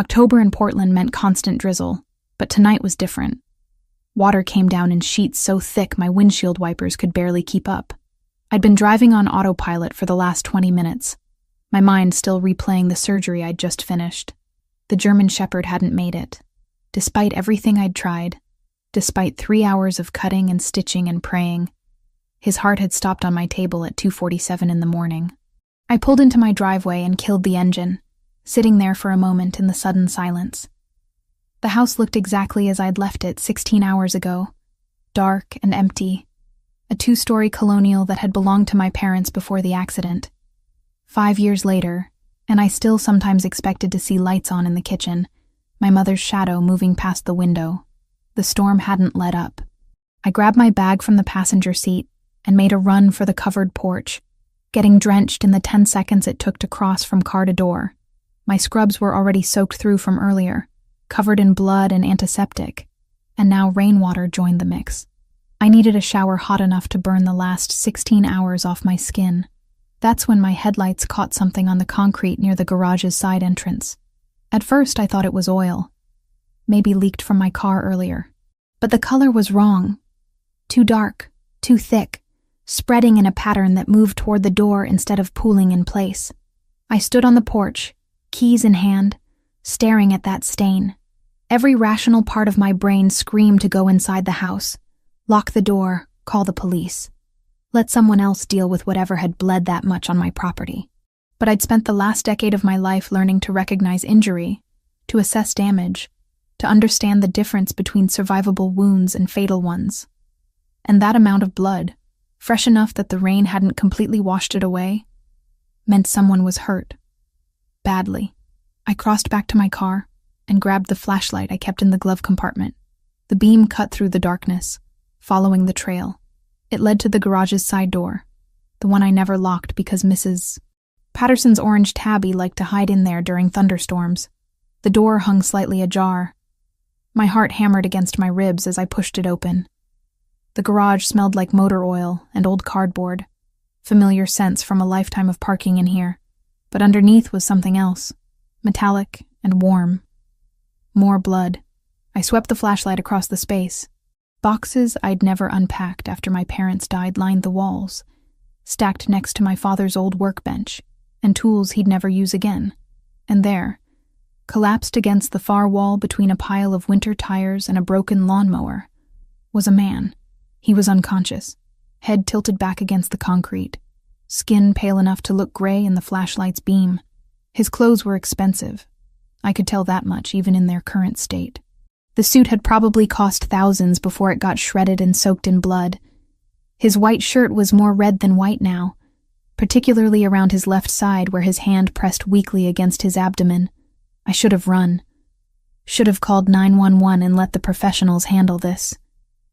October in Portland meant constant drizzle, but tonight was different. Water came down in sheets so thick my windshield wipers could barely keep up. I'd been driving on autopilot for the last 20 minutes, my mind still replaying the surgery I'd just finished. The German Shepherd hadn't made it. Despite everything I'd tried, despite 3 hours of cutting and stitching and praying, his heart had stopped on my table at 2:47 in the morning. I pulled into my driveway and killed the engine, sitting there for a moment in the sudden silence. The house looked exactly as I'd left it 16 hours ago, dark and empty, a 2-story colonial that had belonged to my parents before the accident. 5 years later, and I still sometimes expected to see lights on in the kitchen, my mother's shadow moving past the window. The storm hadn't let up. I grabbed my bag from the passenger seat and made a run for the covered porch, getting drenched in the 10 seconds it took to cross from car to door. My scrubs were already soaked through from earlier, covered in blood and antiseptic, and now rainwater joined the mix. I needed a shower hot enough to burn the last 16 hours off my skin. That's when my headlights caught something on the concrete near the garage's side entrance. At first I thought it was oil, maybe leaked from my car earlier. But the color was wrong. Too dark, too thick, spreading in a pattern that moved toward the door instead of pooling in place. I stood on the porch, keys in hand, staring at that stain. Every rational part of my brain screamed to go inside the house, lock the door, call the police. Let someone else deal with whatever had bled that much on my property. But I'd spent the last decade of my life learning to recognize injury, to assess damage, to understand the difference between survivable wounds and fatal ones. And that amount of blood, fresh enough that the rain hadn't completely washed it away, meant someone was hurt. Badly. I crossed back to my car and grabbed the flashlight I kept in the glove compartment. The beam cut through the darkness, following the trail. It led to the garage's side door, the one I never locked because Mrs. Patterson's orange tabby liked to hide in there during thunderstorms. The door hung slightly ajar. My heart hammered against my ribs as I pushed it open. The garage smelled like motor oil and old cardboard, familiar scents from a lifetime of parking in here. But underneath was something else, metallic and warm. More blood. I swept the flashlight across the space. Boxes I'd never unpacked after my parents died lined the walls, stacked next to my father's old workbench, and tools he'd never use again. And there, collapsed against the far wall between a pile of winter tires and a broken lawnmower, was a man. He was unconscious, head tilted back against the concrete, skin pale enough to look gray in the flashlight's beam. His clothes were expensive. I could tell that much even in their current state. The suit had probably cost thousands before it got shredded and soaked in blood. His white shirt was more red than white now, particularly around his left side where his hand pressed weakly against his abdomen. I should have run. Should have called 911 and let the professionals handle this.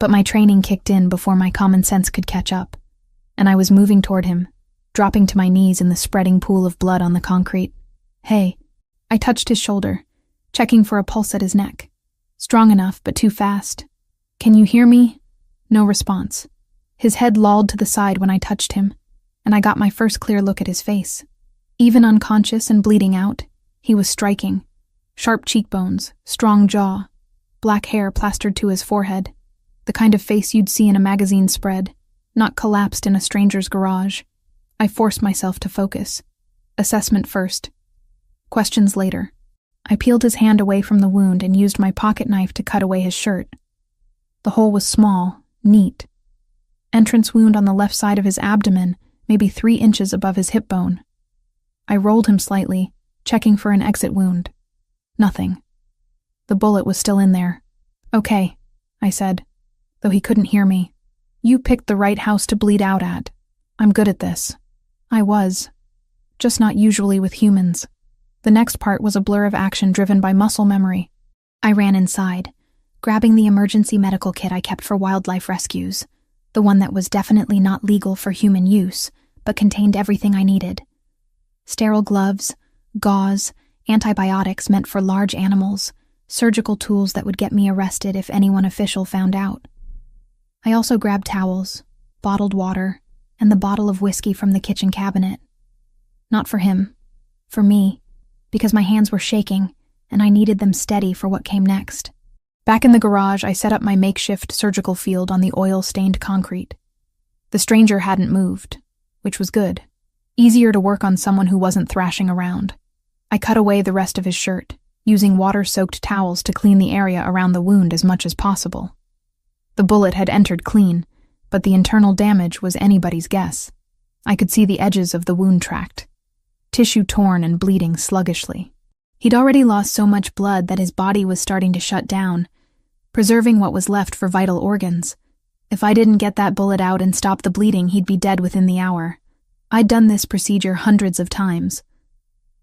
But my training kicked in before my common sense could catch up, and I was moving toward him, dropping to my knees in the spreading pool of blood on the concrete. Hey. I touched his shoulder, checking for a pulse at his neck. Strong enough, but too fast. Can you hear me? No response. His head lolled to the side when I touched him, and I got my first clear look at his face. Even unconscious and bleeding out, he was striking. Sharp cheekbones, strong jaw, black hair plastered to his forehead. The kind of face you'd see in a magazine spread, not collapsed in a stranger's garage. I forced myself to focus. Assessment first. Questions later. I peeled his hand away from the wound and used my pocket knife to cut away his shirt. The hole was small, neat. Entrance wound on the left side of his abdomen, maybe 3 inches above his hip bone. I rolled him slightly, checking for an exit wound. Nothing. The bullet was still in there. Okay, I said, though he couldn't hear me. You picked the right house to bleed out at. I'm good at this. I was. Just not usually with humans. The next part was a blur of action driven by muscle memory. I ran inside, grabbing the emergency medical kit I kept for wildlife rescues, the one that was definitely not legal for human use, but contained everything I needed. Sterile gloves, gauze, antibiotics meant for large animals, surgical tools that would get me arrested if anyone official found out. I also grabbed towels, bottled water, and the bottle of whiskey from the kitchen cabinet. Not for him. For me. Because my hands were shaking, and I needed them steady for what came next. Back in the garage, I set up my makeshift surgical field on the oil-stained concrete. The stranger hadn't moved, which was good. Easier to work on someone who wasn't thrashing around. I cut away the rest of his shirt, using water-soaked towels to clean the area around the wound as much as possible. The bullet had entered clean, but the internal damage was anybody's guess. I could see the edges of the wound tract, tissue torn and bleeding sluggishly. He'd already lost so much blood that his body was starting to shut down, preserving what was left for vital organs. If I didn't get that bullet out and stop the bleeding, he'd be dead within the hour. I'd done this procedure hundreds of times.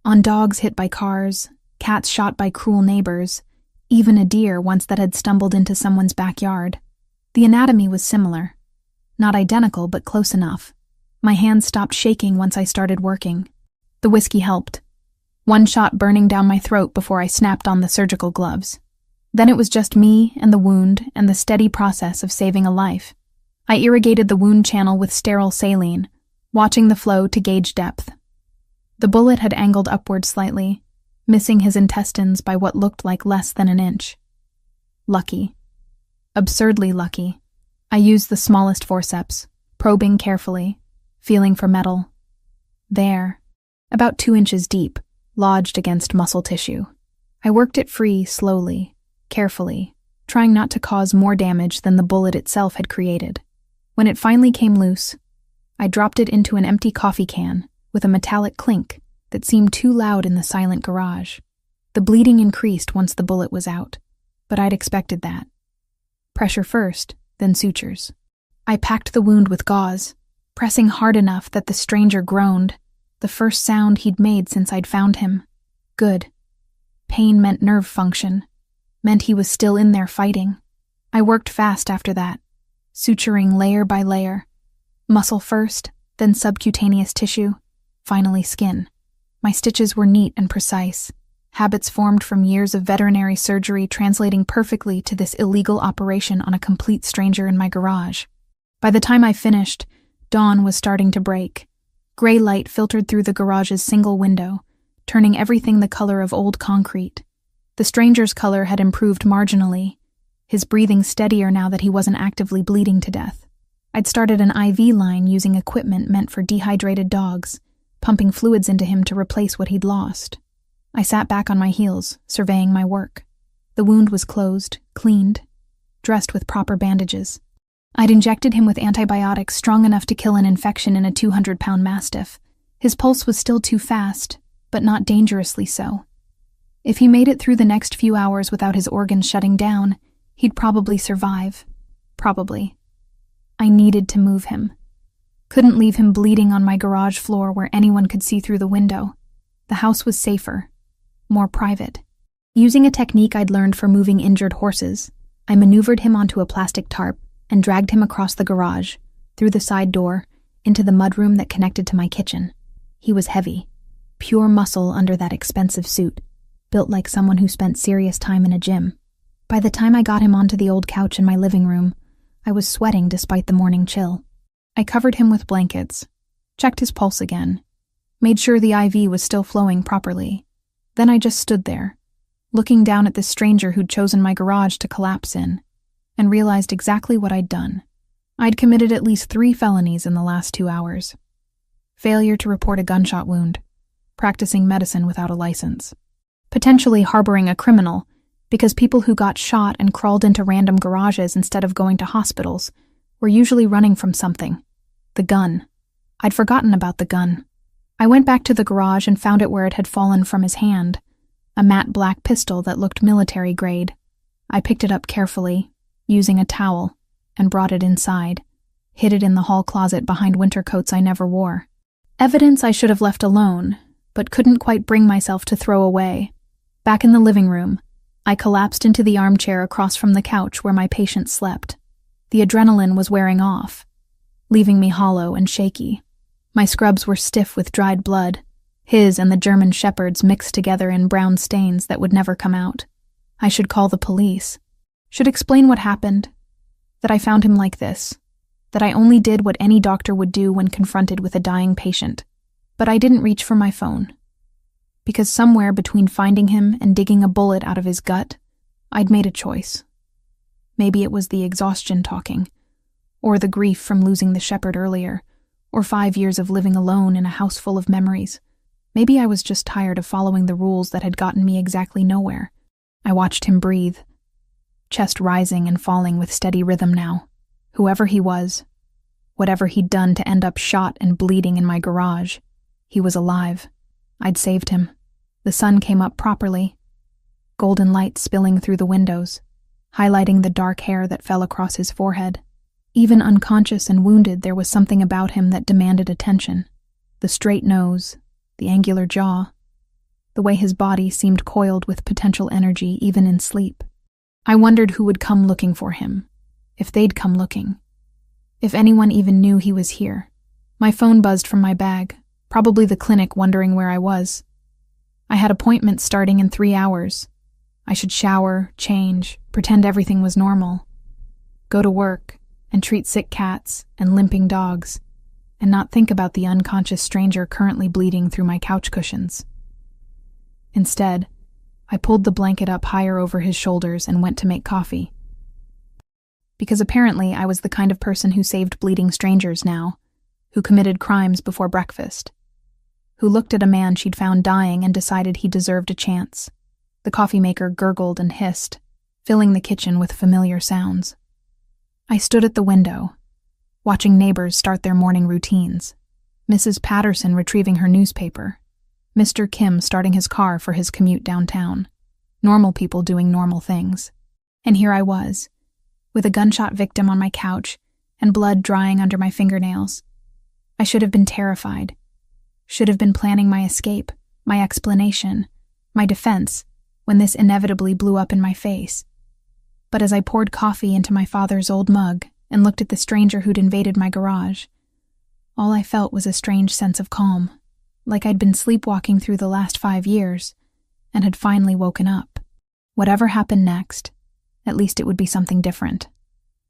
On dogs hit by cars, cats shot by cruel neighbors, even a deer once that had stumbled into someone's backyard. The anatomy was similar. Not identical, but close enough. My hands stopped shaking once I started working. The whiskey helped. One shot burning down my throat before I snapped on the surgical gloves. Then it was just me and the wound and the steady process of saving a life. I irrigated the wound channel with sterile saline, watching the flow to gauge depth. The bullet had angled upward slightly, missing his intestines by what looked like less than an inch. Lucky. Absurdly lucky. I used the smallest forceps, probing carefully, feeling for metal. There, about 2 inches deep, lodged against muscle tissue. I worked it free slowly, carefully, trying not to cause more damage than the bullet itself had created. When it finally came loose, I dropped it into an empty coffee can with a metallic clink that seemed too loud in the silent garage. The bleeding increased once the bullet was out, but I'd expected that. Pressure first, then sutures. I packed the wound with gauze, pressing hard enough that the stranger groaned, the first sound he'd made since I'd found him. Good. Pain meant nerve function, meant he was still in there fighting. I worked fast after that, suturing layer by layer. Muscle first, then subcutaneous tissue, finally skin. My stitches were neat and precise, habits formed from years of veterinary surgery translating perfectly to this illegal operation on a complete stranger in my garage. By the time I finished, dawn was starting to break. Gray light filtered through the garage's single window, turning everything the color of old concrete. The stranger's color had improved marginally, his breathing steadier now that he wasn't actively bleeding to death. I'd started an IV line using equipment meant for dehydrated dogs, pumping fluids into him to replace what he'd lost. I sat back on my heels, surveying my work. The wound was closed, cleaned, dressed with proper bandages. I'd injected him with antibiotics strong enough to kill an infection in a 200-pound mastiff. His pulse was still too fast, but not dangerously so. If he made it through the next few hours without his organs shutting down, he'd probably survive. Probably. I needed to move him. Couldn't leave him bleeding on my garage floor where anyone could see through the window. The house was safer, more private. Using a technique I'd learned for moving injured horses, I maneuvered him onto a plastic tarp and dragged him across the garage, through the side door, into the mudroom that connected to my kitchen. He was heavy, pure muscle under that expensive suit, built like someone who spent serious time in a gym. By the time I got him onto the old couch in my living room, I was sweating despite the morning chill. I covered him with blankets, checked his pulse again, made sure the IV was still flowing properly. Then I just stood there, looking down at this stranger who'd chosen my garage to collapse in, and realized exactly what I'd done. I'd committed at least 3 felonies in the last 2 hours. Failure to report a gunshot wound, practicing medicine without a license, potentially harboring a criminal because people who got shot and crawled into random garages instead of going to hospitals were usually running from something. The gun. I'd forgotten about the gun. I went back to the garage and found it where it had fallen from his hand, a matte black pistol that looked military grade. I picked it up carefully, using a towel, and brought it inside, hid it in the hall closet behind winter coats I never wore. Evidence I should have left alone, but couldn't quite bring myself to throw away. Back in the living room, I collapsed into the armchair across from the couch where my patient slept. The adrenaline was wearing off, leaving me hollow and shaky. My scrubs were stiff with dried blood, his and the German shepherd's mixed together in brown stains that would never come out. I should call the police. Should explain what happened, that I found him like this, that I only did what any doctor would do when confronted with a dying patient. But I didn't reach for my phone. because somewhere between finding him and digging a bullet out of his gut, I'd made a choice. Maybe it was the exhaustion talking, or the grief from losing the shepherd earlier, or 5 years of living alone in a house full of memories. Maybe I was just tired of following the rules that had gotten me exactly nowhere. I watched him breathe, chest rising and falling with steady rhythm now. Whoever he was, whatever he'd done to end up shot and bleeding in my garage, he was alive. I'd saved him. The sun came up properly, golden light spilling through the windows, highlighting the dark hair that fell across his forehead. Even unconscious and wounded, there was something about him that demanded attention. The straight nose, the angular jaw, the way his body seemed coiled with potential energy even in sleep. I wondered who would come looking for him, if they'd come looking, if anyone even knew he was here. My phone buzzed from my bag, probably the clinic wondering where I was. I had appointments starting in 3 hours. I should shower, change, pretend everything was normal, go to work, and treat sick cats and limping dogs, and not think about the unconscious stranger currently bleeding through my couch cushions. Instead, I pulled the blanket up higher over his shoulders and went to make coffee. Because apparently I was the kind of person who saved bleeding strangers now, who committed crimes before breakfast, who looked at a man she'd found dying and decided he deserved a chance. The coffee maker gurgled and hissed, filling the kitchen with familiar sounds. I stood at the window, watching neighbors start their morning routines. Mrs. Patterson retrieving her newspaper, Mr. Kim starting his car for his commute downtown. Normal people doing normal things. And here I was, with a gunshot victim on my couch and blood drying under my fingernails. I should have been terrified. Should have been planning my escape, my explanation, my defense, when this inevitably blew up in my face. But as I poured coffee into my father's old mug and looked at the stranger who'd invaded my garage, all I felt was a strange sense of calm, like I'd been sleepwalking through the last 5 years and had finally woken up. Whatever happened next, at least it would be something different,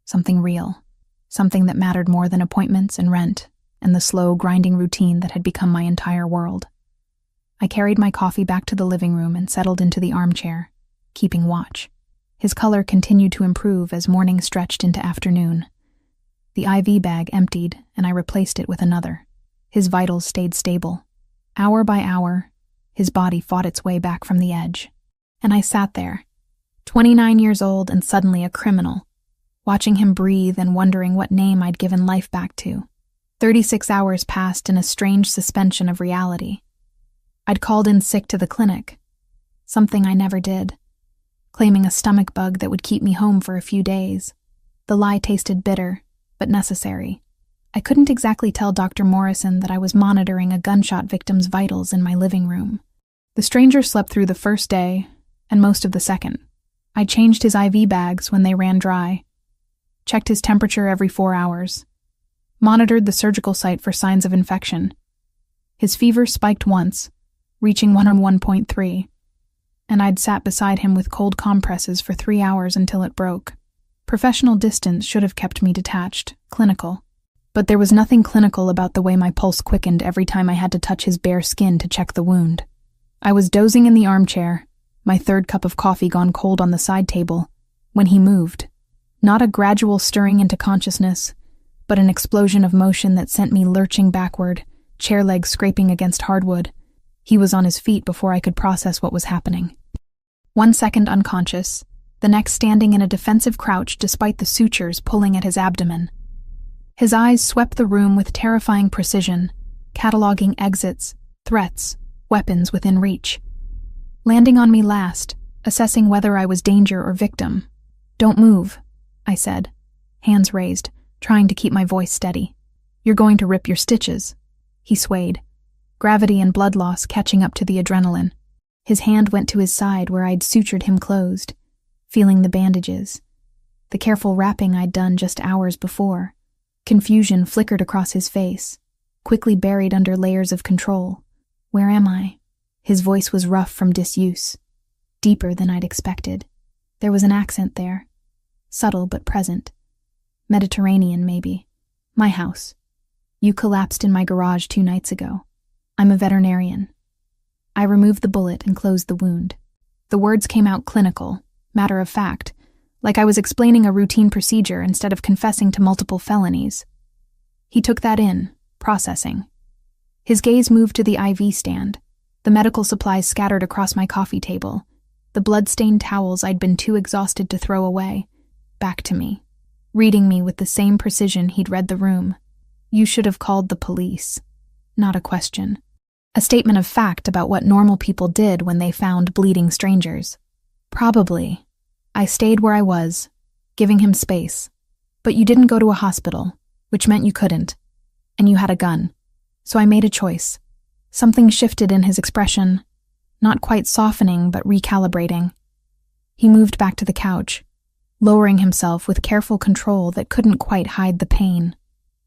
something real, something that mattered more than appointments and rent and the slow, grinding routine that had become my entire world. I carried my coffee back to the living room and settled into the armchair, keeping watch. His color continued to improve as morning stretched into afternoon. The IV bag emptied, and I replaced it with another. His vitals stayed stable. Hour by hour, his body fought its way back from the edge. And I sat there, 29 years old and suddenly a criminal, watching him breathe and wondering what name I'd given life back to. 36 hours passed in a strange suspension of reality. I'd called in sick to the clinic, something I never did, claiming a stomach bug that would keep me home for a few days. The lie tasted bitter, but necessary. I couldn't exactly tell Dr. Morrison that I was monitoring a gunshot victim's vitals in my living room. The stranger slept through the first day and most of the second. I changed his IV bags when they ran dry, checked his temperature every 4 hours, monitored the surgical site for signs of infection. His fever spiked once, reaching 101.3, and I'd sat beside him with cold compresses for 3 hours until it broke. Professional distance should have kept me detached, clinical. But there was nothing clinical about the way my pulse quickened every time I had to touch his bare skin to check the wound. I was dozing in the armchair, my third cup of coffee gone cold on the side table, when he moved. Not a gradual stirring into consciousness, but an explosion of motion that sent me lurching backward, chair legs scraping against hardwood. He was on his feet before I could process what was happening. 1 second unconscious, the next standing in a defensive crouch despite the sutures pulling at his abdomen. His eyes swept the room with terrifying precision, cataloging exits, threats, weapons within reach. Landing on me last, assessing whether I was danger or victim. "Don't move," I said, hands raised, trying to keep my voice steady. "You're going to rip your stitches." He swayed, gravity and blood loss catching up to the adrenaline. His hand went to his side where I'd sutured him closed, feeling the bandages, the careful wrapping I'd done just hours before. Confusion flickered across his face, quickly buried under layers of control. "Where am I?" His voice was rough from disuse, deeper than I'd expected. There was an accent there, subtle but present. Mediterranean, maybe. "My house. You collapsed in my garage 2 nights ago. I'm a veterinarian." I removed the bullet and closed the wound. The words came out clinical, matter of fact, like I was explaining a routine procedure instead of confessing to multiple felonies. He took that in, processing. His gaze moved to the IV stand, the medical supplies scattered across my coffee table, the blood-stained towels I'd been too exhausted to throw away, back to me, reading me with the same precision he'd read the room. You should have called the police. Not a question. A statement of fact about what normal people did when they found bleeding strangers. Probably. I stayed where I was, giving him space. But you didn't go to a hospital, which meant you couldn't. And you had a gun. So I made a choice. Something shifted in his expression, not quite softening but recalibrating. He moved back to the couch, lowering himself with careful control that couldn't quite hide the pain.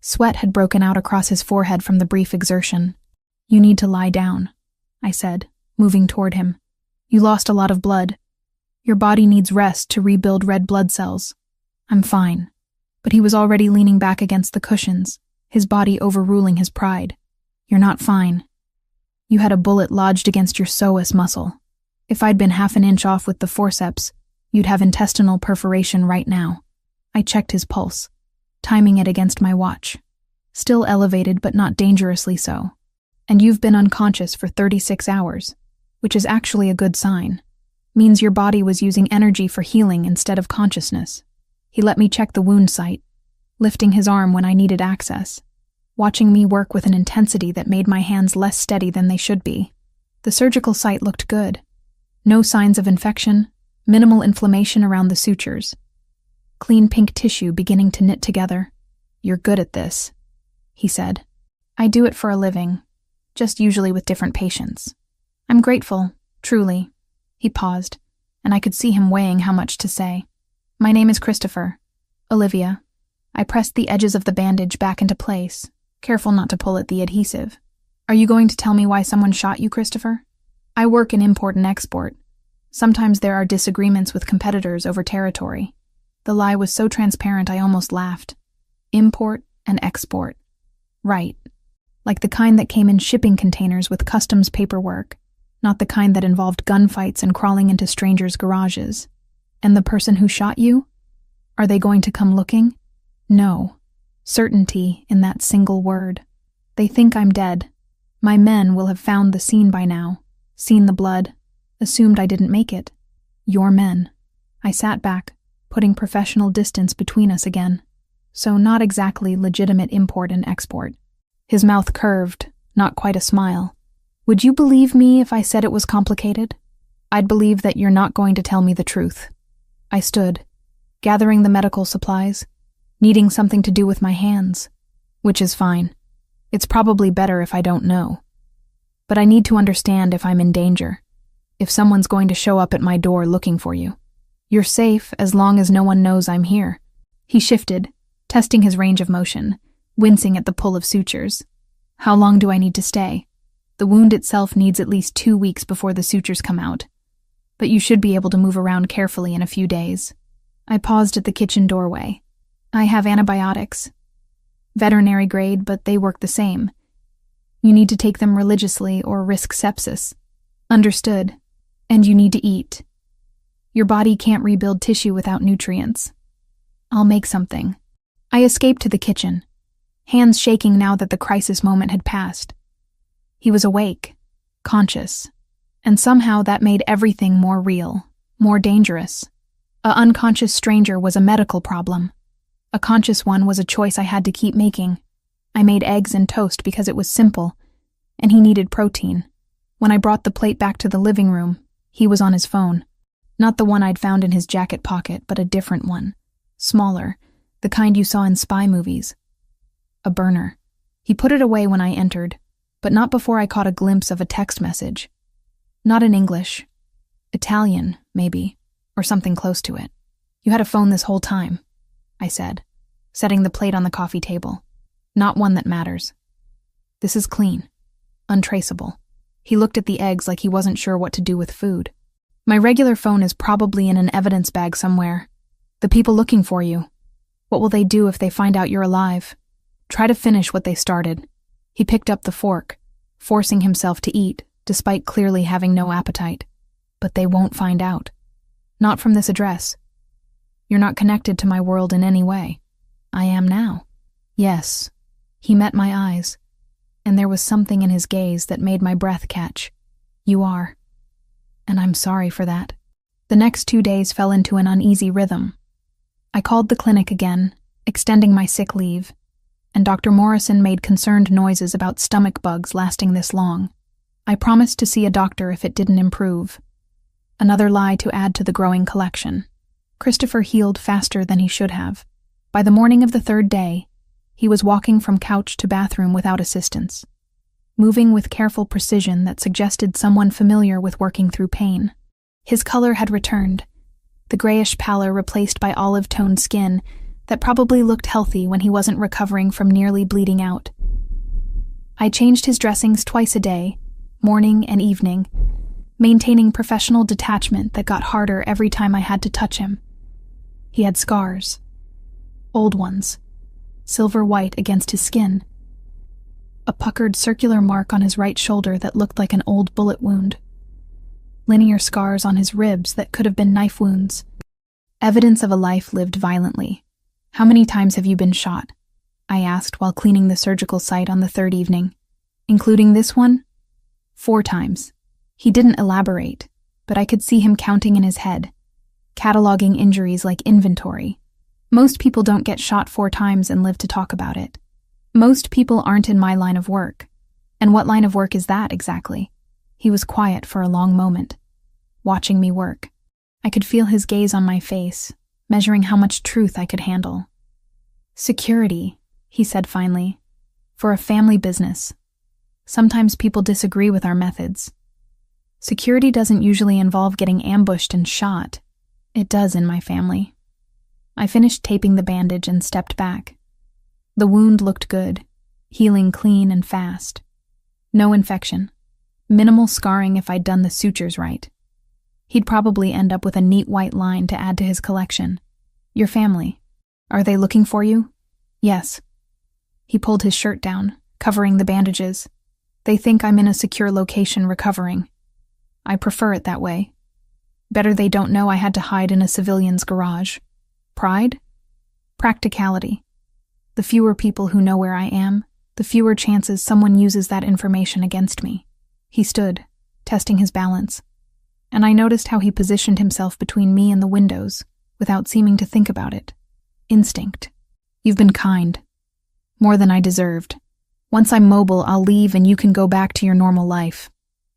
Sweat had broken out across his forehead from the brief exertion. You need to lie down, I said, moving toward him. You lost a lot of blood. Your body needs rest to rebuild red blood cells. I'm fine. But he was already leaning back against the cushions, his body overruling his pride. You're not fine. You had a bullet lodged against your psoas muscle. If I'd been half an inch off with the forceps, you'd have intestinal perforation right now. I checked his pulse, timing it against my watch. Still elevated but not dangerously so. And you've been unconscious for 36 hours, which is actually a good sign. Means your body was using energy for healing instead of consciousness. He let me check the wound site, lifting his arm when I needed access, watching me work with an intensity that made my hands less steady than they should be. The surgical site looked good. No signs of infection, minimal inflammation around the sutures. Clean pink tissue beginning to knit together. You're good at this, he said. I do it for a living, just usually with different patients. I'm grateful, truly. He paused, and I could see him weighing how much to say. My name is Christopher. Olivia. I pressed the edges of the bandage back into place, careful not to pull at the adhesive. Are you going to tell me why someone shot you, Christopher? I work in import and export. Sometimes there are disagreements with competitors over territory. The lie was so transparent I almost laughed. Import and export. Right. Like the kind that came in shipping containers with customs paperwork, not the kind that involved gunfights and crawling into strangers' garages. And the person who shot you? Are they going to come looking? No. Certainty in that single word. They think I'm dead. My men will have found the scene by now, seen the blood, assumed I didn't make it. Your men. I sat back, putting professional distance between us again. So not exactly legitimate import and export. His mouth curved, not quite a smile. Would you believe me if I said it was complicated? I'd believe that you're not going to tell me the truth. I stood, gathering the medical supplies, needing something to do with my hands, which is fine. It's probably better if I don't know. But I need to understand if I'm in danger, if someone's going to show up at my door looking for you. You're safe as long as no one knows I'm here. He shifted, testing his range of motion, wincing at the pull of sutures. How long do I need to stay? The wound itself needs at least 2 weeks before the sutures come out. But you should be able to move around carefully in a few days. I paused at the kitchen doorway. I have antibiotics. Veterinary grade, but they work the same. You need to take them religiously or risk sepsis. Understood. And you need to eat. Your body can't rebuild tissue without nutrients. I'll make something. I escaped to the kitchen, hands shaking now that the crisis moment had passed. He was awake, conscious, and somehow that made everything more real, more dangerous. A unconscious stranger was a medical problem. A conscious one was a choice I had to keep making. I made eggs and toast because it was simple, and he needed protein. When I brought the plate back to the living room, he was on his phone. Not the one I'd found in his jacket pocket, but a different one. Smaller, the kind you saw in spy movies. A burner. He put it away when I entered, but not before I caught a glimpse of a text message. Not in English. Italian, maybe, or something close to it. You had a phone this whole time, I said, setting the plate on the coffee table. Not one that matters. This is clean. Untraceable. He looked at the eggs like he wasn't sure what to do with food. My regular phone is probably in an evidence bag somewhere. The people looking for you. What will they do if they find out you're alive? Try to finish what they started. He picked up the fork, forcing himself to eat, despite clearly having no appetite. But they won't find out. Not from this address. You're not connected to my world in any way. I am now. Yes. He met my eyes, and there was something in his gaze that made my breath catch. You are. And I'm sorry for that. The next 2 days fell into an uneasy rhythm. I called the clinic again, extending my sick leave, and Dr. Morrison made concerned noises about stomach bugs lasting this long. I promised to see a doctor if it didn't improve. Another lie to add to the growing collection. Christopher healed faster than he should have. By the morning of the 3rd day, he was walking from couch to bathroom without assistance, moving with careful precision that suggested someone familiar with working through pain. His color had returned, the grayish pallor replaced by olive-toned skin that probably looked healthy when he wasn't recovering from nearly bleeding out. I changed his dressings twice a day, morning and evening, maintaining professional detachment that got harder every time I had to touch him. He had scars. Old ones, silver white against his skin. A puckered circular mark on his right shoulder that looked like an old bullet wound. Linear scars on his ribs that could have been knife wounds. Evidence of a life lived violently. How many times have you been shot? I asked while cleaning the surgical site on the 3rd evening. Including this one? 4 times. He didn't elaborate, but I could see him counting in his head, cataloging injuries like inventory. Most people don't get shot 4 times and live to talk about it. Most people aren't in my line of work. And what line of work is that exactly? He was quiet for a long moment, watching me work. I could feel his gaze on my face, measuring how much truth I could handle. Security, he said finally, for a family business. Sometimes people disagree with our methods. Security doesn't usually involve getting ambushed and shot. It does in my family. I finished taping the bandage and stepped back. The wound looked good, healing clean and fast. No infection. Minimal scarring if I'd done the sutures right. He'd probably end up with a neat white line to add to his collection. Your family. Are they looking for you? Yes. He pulled his shirt down, covering the bandages. They think I'm in a secure location recovering. I prefer it that way. Better they don't know I had to hide in a civilian's garage. Pride? Practicality. The fewer people who know where I am, the fewer chances someone uses that information against me. He stood, testing his balance, and I noticed how he positioned himself between me and the windows, without seeming to think about it. Instinct. You've been kind. More than I deserved. Once I'm mobile, I'll leave and you can go back to your normal life.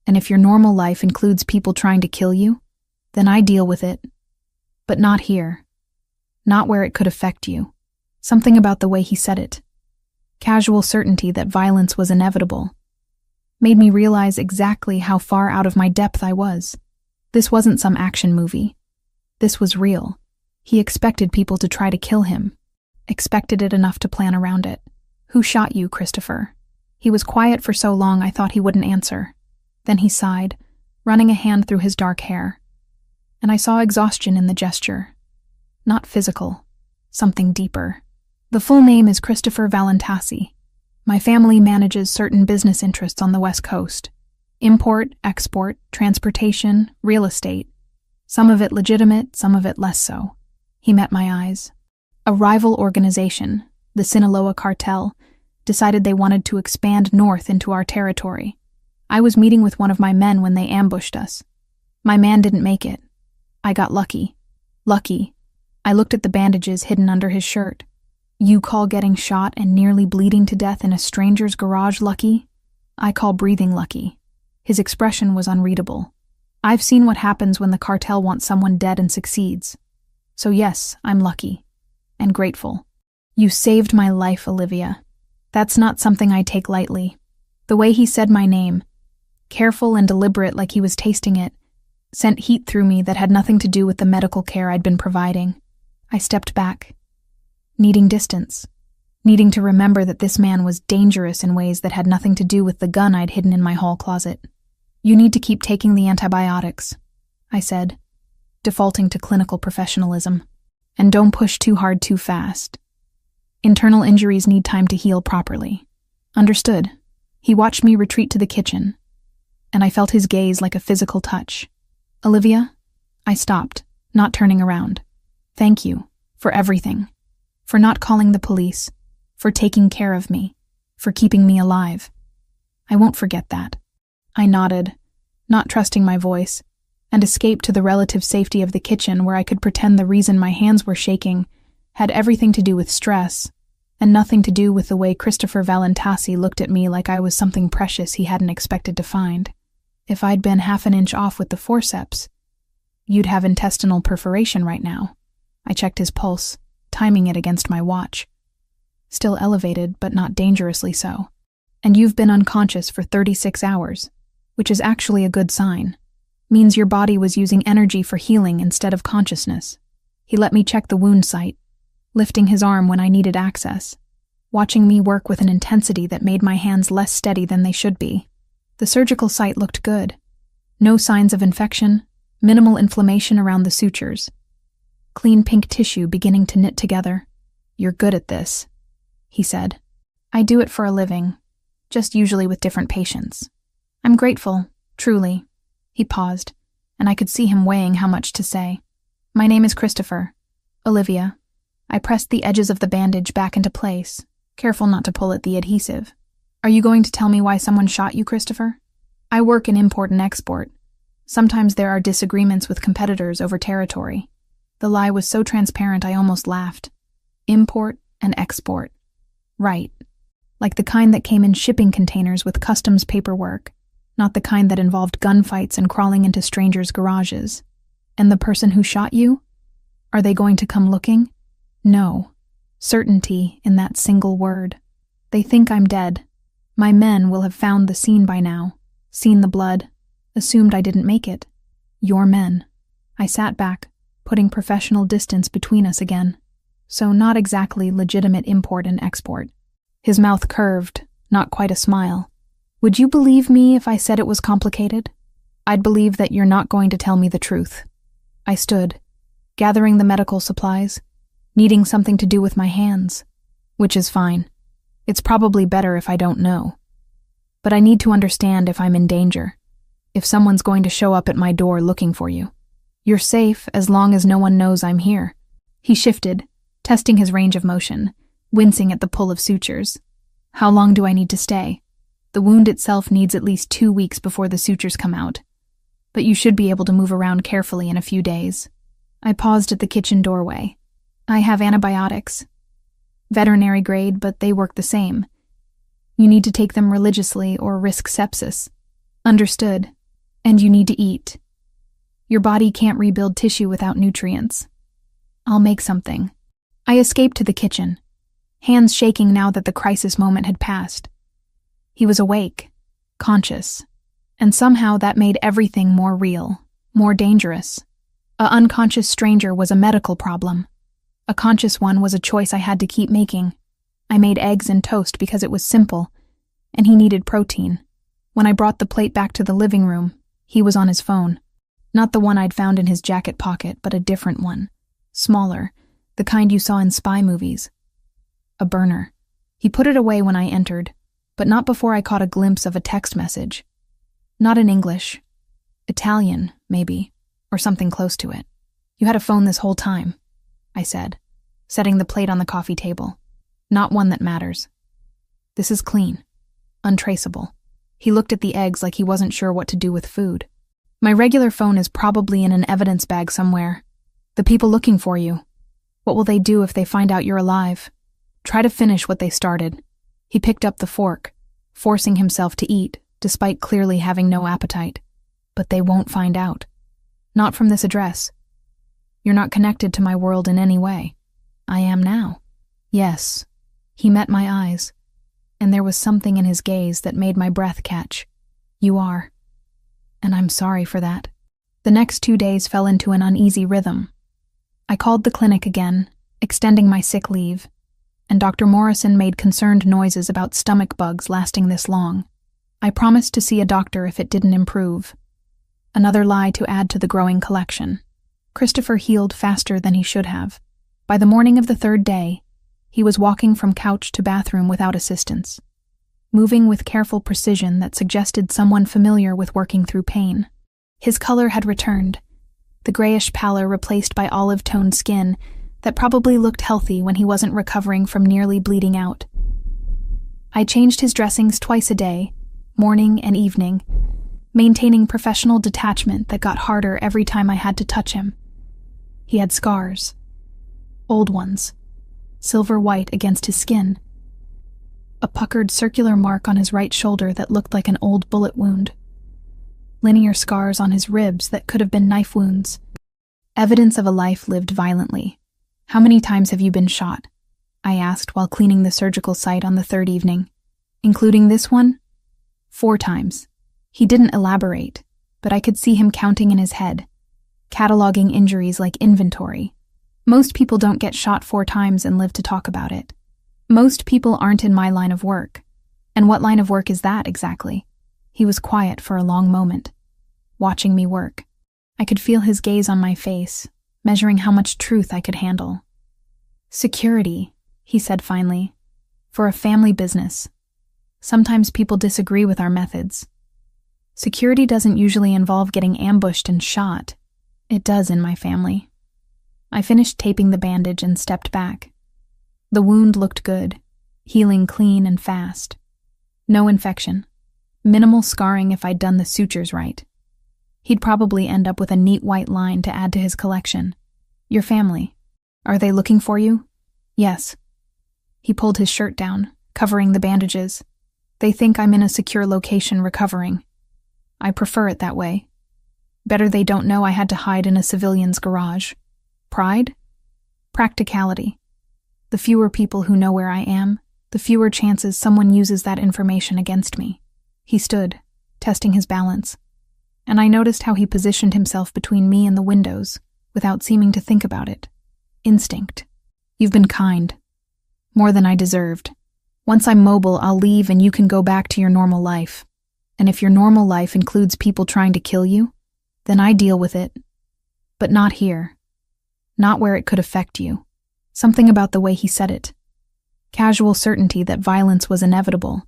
And if your normal life includes people trying to kill you, then I deal with it. But not here. Not where it could affect you. Something about the way he said it. Casual certainty that violence was inevitable. Made me realize exactly how far out of my depth I was. This wasn't some action movie. This was real. He expected people to try to kill him. Expected it enough to plan around it. Who shot you, Christopher? He was quiet for so long I thought he wouldn't answer. Then he sighed, running a hand through his dark hair. And I saw exhaustion in the gesture. Not physical. Something deeper. The full name is Christopher Valentasi. My family manages certain business interests on the West Coast. Import, export, transportation, real estate. Some of it legitimate, some of it less so. He met my eyes. A rival organization, the Sinaloa cartel, decided they wanted to expand north into our territory. I was meeting with one of my men when they ambushed us. My man didn't make it. I got lucky. Lucky. I looked at the bandages hidden under his shirt. You call getting shot and nearly bleeding to death in a stranger's garage lucky? I call breathing lucky. His expression was unreadable. I've seen what happens when the cartel wants someone dead and succeeds. So yes, I'm lucky. And grateful. You saved my life, Olivia. That's not something I take lightly. The way he said my name, careful and deliberate like he was tasting it, sent heat through me that had nothing to do with the medical care I'd been providing. I stepped back. Needing distance. Needing to remember that this man was dangerous in ways that had nothing to do with the gun I'd hidden in my hall closet. You need to keep taking the antibiotics, I said, defaulting to clinical professionalism. And don't push too hard too fast. Internal injuries need time to heal properly. Understood. He watched me retreat to the kitchen. and I felt his gaze like a physical touch. "Olivia?" I stopped, not turning around. "Thank you for everything. For not calling the police. For taking care of me. For keeping me alive. I won't forget that." I nodded, not trusting my voice, and escaped to the relative safety of the kitchen where I could pretend the reason my hands were shaking had everything to do with stress, and nothing to do with the way Christopher Valentasi looked at me like I was something precious he hadn't expected to find. If I'd been half an inch off with the forceps, "You'd have intestinal perforation right now." I checked his pulse, timing it against my watch. "Still elevated, but not dangerously so. And you've been unconscious for 36 hours, which is actually a good sign. Means your body was using energy for healing instead of consciousness." He let me check the wound site, lifting his arm when I needed access, watching me work with an intensity that made my hands less steady than they should be. The surgical site looked good. No signs of infection, minimal inflammation around the sutures. Clean pink tissue beginning to knit together. "You're good at this," he said. "I do it for a living, just usually with different patients. I'm grateful, truly." He paused, and I could see him weighing how much to say. "My name is Christopher. Olivia." I pressed the edges of the bandage back into place, careful not to pull at the adhesive. "Are you going to tell me why someone shot you, Christopher?" "I work in import and export. Sometimes there are disagreements with competitors over territory." The lie was so transparent I almost laughed. Import and export. Right. Like the kind that came in shipping containers with customs paperwork, not the kind that involved gunfights and crawling into strangers' garages. "And the person who shot you? Are they going to come looking?" No. Certainty in that single word. "They think I'm dead. My men will have found the scene by now, seen the blood, assumed I didn't make it." "Your men." I sat back, putting professional distance between us again. "So not exactly legitimate import and export." His mouth curved, not quite a smile. "Would you believe me if I said it was complicated?" "I'd believe that you're not going to tell me the truth." I stood, gathering the medical supplies, needing something to do with my hands, which is fine. It's probably better if I don't know. But I need to understand if I'm in danger, if someone's going to show up at my door looking for you. "You're safe as long as no one knows I'm here." He shifted, testing his range of motion, wincing at the pull of sutures. "How long do I need to stay?" "The wound itself needs at least 2 weeks before the sutures come out, but you should be able to move around carefully in a few days." I paused at the kitchen doorway. "I have antibiotics. Veterinary grade, but they work the same. You need to take them religiously or risk sepsis." "Understood. And you need to eat. Your body can't rebuild tissue without nutrients." "I'll make something." I escaped to the kitchen, hands shaking now that the crisis moment had passed. He was awake, conscious, and somehow that made everything more real, more dangerous. A unconscious stranger was a medical problem. A conscious one was a choice I had to keep making. I made eggs and toast because it was simple, and he needed protein. When I brought the plate back to the living room, he was on his phone. Not the one I'd found in his jacket pocket, but a different one. Smaller, the kind you saw in spy movies. A burner. He put it away when I entered, but not before I caught a glimpse of a text message. Not in English. Italian, maybe, or something close to it. "You had a phone this whole time," I said, setting the plate on the coffee table. "Not one that matters. This is clean. Untraceable." He looked at the eggs like he wasn't sure what to do with food. "My regular phone is probably in an evidence bag somewhere. The people looking for you. What will they do if they find out you're alive? Try to finish what they started." He picked up the fork, forcing himself to eat, despite clearly having no appetite. "But they won't find out. Not from this address. You're not connected to my world in any way." "I am now." "Yes." He met my eyes, and there was something in his gaze that made my breath catch. "You are. And I'm sorry for that." The next 2 days fell into an uneasy rhythm. I called the clinic again, extending my sick leave, and Dr. Morrison made concerned noises about stomach bugs lasting this long. I promised to see a doctor if it didn't improve. Another lie to add to the growing collection. Christopher healed faster than he should have. By the morning of the 3rd day, he was walking from couch to bathroom without assistance. moving with careful precision that suggested someone familiar with working through pain. His color had returned, the grayish pallor replaced by olive-toned skin that probably looked healthy when he wasn't recovering from nearly bleeding out. I changed his dressings twice a day, morning and evening, maintaining professional detachment that got harder every time I had to touch him. He had scars. Old ones, silver-white against his skin. A puckered circular mark on his right shoulder that looked like an old bullet wound. Linear scars on his ribs that could have been knife wounds. Evidence of a life lived violently. "How many times have you been shot?" I asked while cleaning the surgical site on the third evening. "Including this one?" "4 times. He didn't elaborate, but I could see him counting in his head, cataloging injuries like inventory. Most people don't get shot 4 times and live to talk about it. Most people aren't in my line of work. And what line of work is that exactly?" He was quiet for a long moment, watching me work. I could feel his gaze on my face, measuring how much truth I could handle. "Security," he said finally, "for a family business. Sometimes people disagree with our methods. Security doesn't usually involve getting ambushed and shot. It does in my family." I finished taping the bandage and stepped back. The wound looked good, healing clean and fast. No infection. Minimal scarring if I'd done the sutures right. He'd probably end up with a neat white line to add to his collection. "Your family. Are they looking for you?" "Yes." He pulled his shirt down, covering the bandages. "They think I'm in a secure location recovering. I prefer it that way. Better they don't know I had to hide in a civilian's garage. Pride? Practicality. The fewer people who know where I am, the fewer chances someone uses that information against me." He stood, testing his balance, and I noticed how he positioned himself between me and the windows, without seeming to think about it. Instinct. "You've been kind. More than I deserved. Once I'm mobile, I'll leave and you can go back to your normal life. And if your normal life includes people trying to kill you, then I deal with it. But not here. Not where it could affect you." Something about the way he said it, casual certainty that violence was inevitable,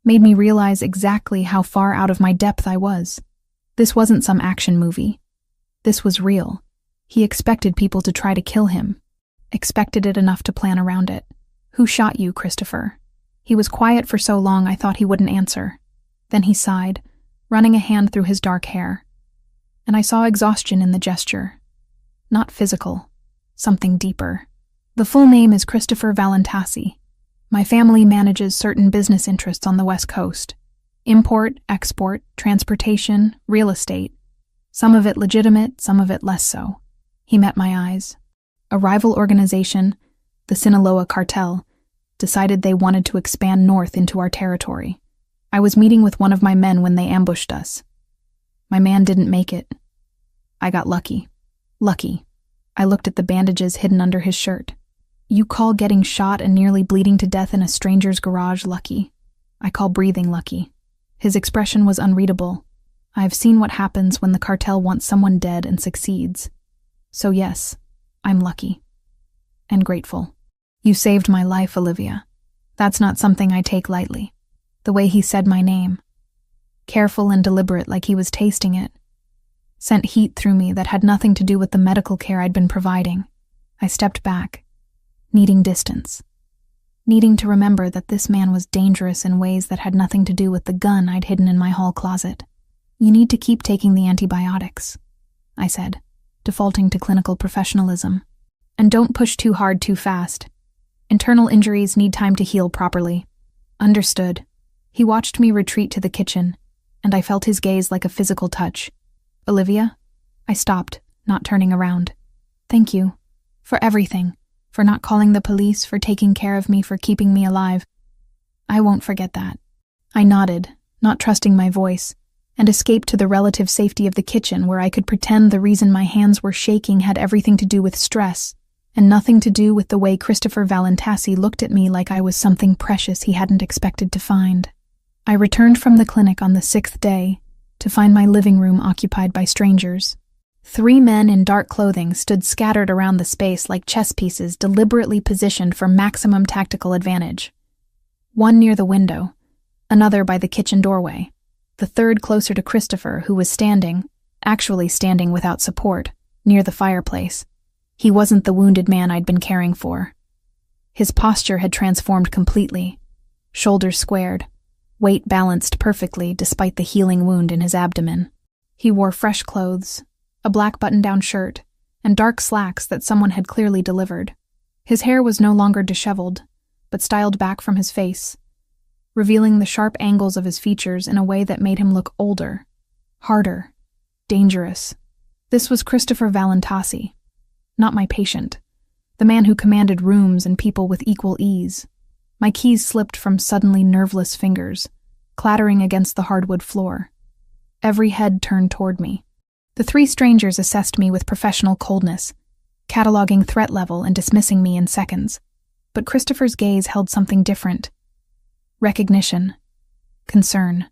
made me realize exactly how far out of my depth I was. This wasn't some action movie. This was real. He expected people to try to kill him. Expected it enough to plan around it. "Who shot you, Christopher?" He was quiet for so long I thought he wouldn't answer. Then he sighed, running a hand through his dark hair. And I saw exhaustion in the gesture. Not physical. Something deeper. "The full name is Christopher Valentasi. My family manages certain business interests on the West Coast. Import, export, transportation, real estate. Some of it legitimate, some of it less so." He met my eyes. A rival organization, the Sinaloa Cartel, decided they wanted to expand north into our territory. I was meeting with one of my men when they ambushed us. My man didn't make it. I got lucky. Lucky. I looked at the bandages hidden under his shirt. "You call getting shot and nearly bleeding to death in a stranger's garage lucky. I call breathing lucky." His expression was unreadable. I've seen what happens when the cartel wants someone dead and succeeds. So yes, I'm lucky. And grateful. "You saved my life, Olivia. That's not something I take lightly." The way he said my name, careful and deliberate like he was tasting it, sent heat through me that had nothing to do with the medical care I'd been providing. I stepped back, needing distance, needing to remember that this man was dangerous in ways that had nothing to do with the gun I'd hidden in my hall closet. "You need to keep taking the antibiotics," I said, defaulting to clinical professionalism. "And don't push too hard too fast. Internal injuries need time to heal properly." "Understood." He watched me retreat to the kitchen, and I felt his gaze like a physical touch. "Olivia?" I stopped, not turning around. "Thank you. For everything. For not calling the police, for taking care of me, for keeping me alive. I won't forget that." I nodded, not trusting my voice, and escaped to the relative safety of the kitchen where I could pretend the reason my hands were shaking had everything to do with stress, and nothing to do with the way Christopher Valentasi looked at me like I was something precious he hadn't expected to find. I returned from the clinic on the 6th day, to find my living room occupied by strangers. 3 men in dark clothing stood scattered around the space like chess pieces deliberately positioned for maximum tactical advantage. One near the window, another by the kitchen doorway, the third closer to Christopher, who was actually standing without support, near the fireplace. He wasn't the wounded man I'd been caring for. His posture had transformed completely. Shoulders squared, weight balanced perfectly despite the healing wound in his abdomen. He wore fresh clothes, a black button-down shirt, and dark slacks that someone had clearly delivered. His hair was no longer disheveled, but styled back from his face, revealing the sharp angles of his features in a way that made him look older, harder, dangerous. This was Christopher Valentasi, not my patient, the man who commanded rooms and people with equal ease. My keys slipped from suddenly nerveless fingers, clattering against the hardwood floor. Every head turned toward me. The three strangers assessed me with professional coldness, cataloging threat level and dismissing me in seconds. But Christopher's gaze held something different. Recognition. Concern.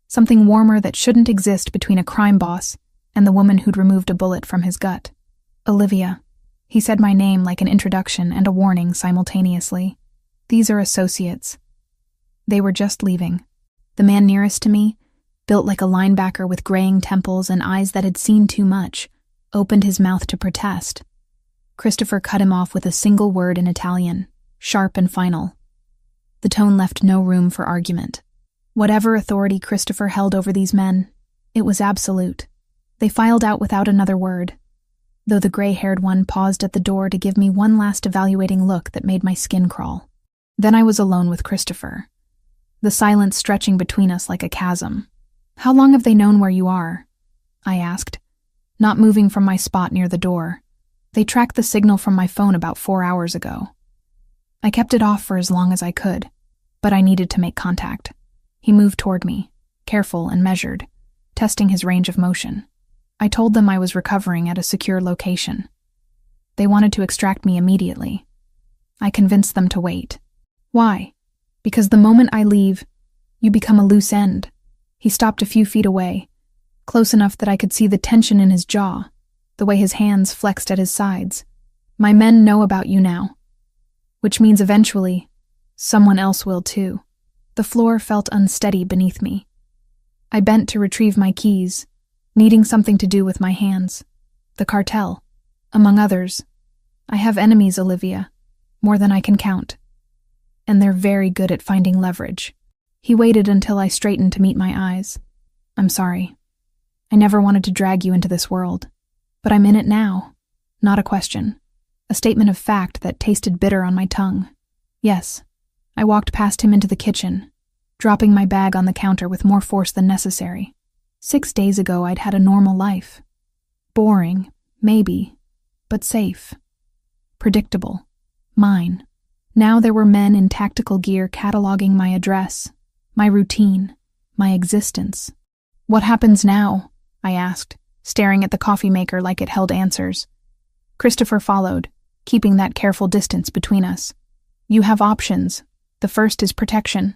Something warmer that shouldn't exist between a crime boss and the woman who'd removed a bullet from his gut. Olivia. He said my name like an introduction and a warning simultaneously. These are associates. They were just leaving. The man nearest to me, built like a linebacker with graying temples and eyes that had seen too much, opened his mouth to protest. Christopher cut him off with a single word in Italian, sharp and final. The tone left no room for argument. Whatever authority Christopher held over these men, it was absolute. They filed out without another word, though the gray-haired one paused at the door to give me one last evaluating look that made my skin crawl. Then I was alone with Christopher, the silence stretching between us like a chasm. "How long have they known where you are?" I asked, not moving from my spot near the door. "They tracked the signal from my phone about 4 hours ago." I kept it off for as long as I could, but I needed to make contact. He moved toward me, careful and measured, testing his range of motion. I told them I was recovering at a secure location. They wanted to extract me immediately. I convinced them to wait. "Why?" "Because the moment I leave, you become a loose end." He stopped a few feet away, close enough that I could see the tension in his jaw, the way his hands flexed at his sides. "My men know about you now, which means eventually, someone else will too." The floor felt unsteady beneath me. I bent to retrieve my keys, needing something to do with my hands. The cartel, among others. I have enemies, Olivia, more than I can count. And they're very good at finding leverage. He waited until I straightened to meet my eyes. "I'm sorry. I never wanted to drag you into this world. But I'm in it now. Not a question. A statement of fact that tasted bitter on my tongue. Yes." I walked past him into the kitchen, dropping my bag on the counter with more force than necessary. 6 days ago I'd had a normal life. Boring, maybe, but safe. Predictable. Mine. Now there were men in tactical gear cataloging my address, my routine, my existence. "What happens now?" I asked, staring at the coffee maker like it held answers. Christopher followed, keeping that careful distance between us. "You have options. The first is protection.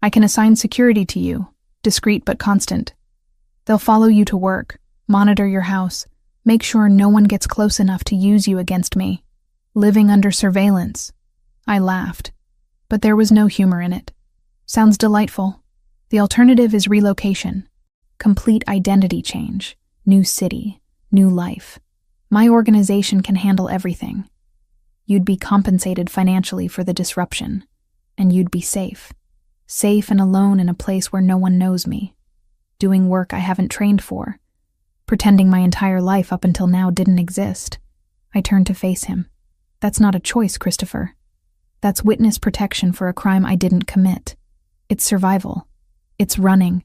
I can assign security to you, discreet but constant. They'll follow you to work, monitor your house, make sure no one gets close enough to use you against me. Living under surveillance." I laughed, but there was no humor in it. "Sounds delightful. The alternative is relocation. Complete identity change. New city. New life. My organization can handle everything. You'd be compensated financially for the disruption, and you'd be safe. Safe and alone in a place where no one knows me. Doing work I haven't trained for. Pretending my entire life up until now didn't exist." I turned to face him. "That's not a choice, Christopher. That's witness protection for a crime I didn't commit. It's survival. It's running."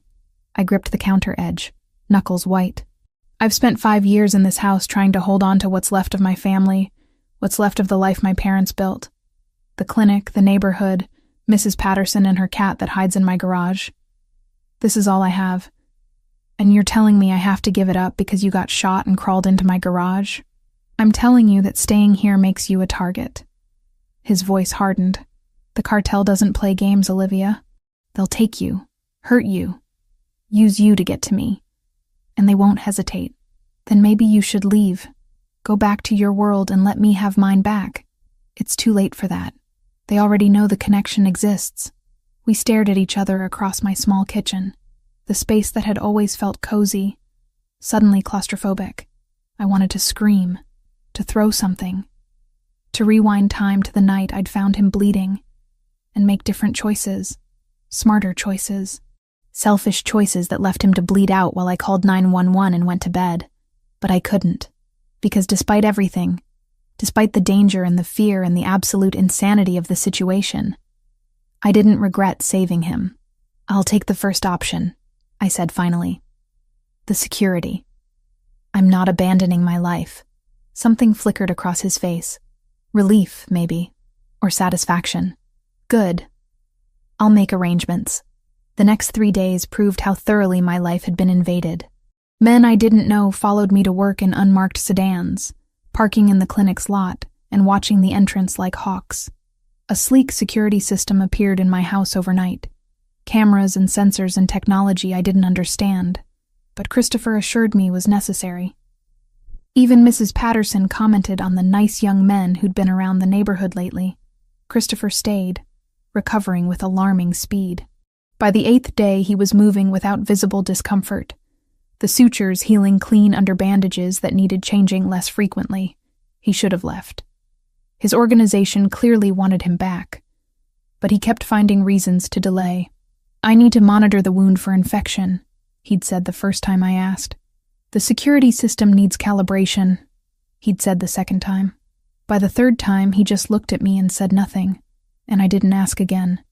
I gripped the counter edge, knuckles white. "I've spent 5 years in this house trying to hold on to what's left of my family, what's left of the life my parents built. The clinic, the neighborhood, Mrs. Patterson and her cat that hides in my garage. This is all I have. And you're telling me I have to give it up because you got shot and crawled into my garage? I'm telling you that staying here makes you a target." His voice hardened. "The cartel doesn't play games, Olivia. They'll take you, hurt you, use you to get to me. And they won't hesitate. Then maybe you should leave. Go back to your world and let me have mine back. It's too late for that. They already know the connection exists. We stared at each other across my small kitchen, the space that had always felt cozy, suddenly claustrophobic. I wanted to scream, to throw something, to rewind time to the night I'd found him bleeding, and make different choices, smarter choices, selfish choices that left him to bleed out while I called 911 and went to bed. But I couldn't, because despite everything, despite the danger and the fear and the absolute insanity of the situation, I didn't regret saving him. "I'll take the first option," I said finally. "The security. I'm not abandoning my life." Something flickered across his face. Relief, maybe, or satisfaction. "Good. I'll make arrangements." The next 3 days proved how thoroughly my life had been invaded. Men I didn't know followed me to work in unmarked sedans, parking in the clinic's lot and watching the entrance like hawks. A sleek security system appeared in my house overnight. Cameras and sensors and technology I didn't understand, but Christopher assured me was necessary. Even Mrs. Patterson commented on the nice young men who'd been around the neighborhood lately. Christopher stayed, recovering with alarming speed. By the 8th day, he was moving without visible discomfort, the sutures healing clean under bandages that needed changing less frequently. He should have left. His organization clearly wanted him back, but he kept finding reasons to delay. "I need to monitor the wound for infection," he'd said the first time I asked. "The security system needs calibration," he'd said the second time. By the third time, he just looked at me and said nothing, and I didn't ask again.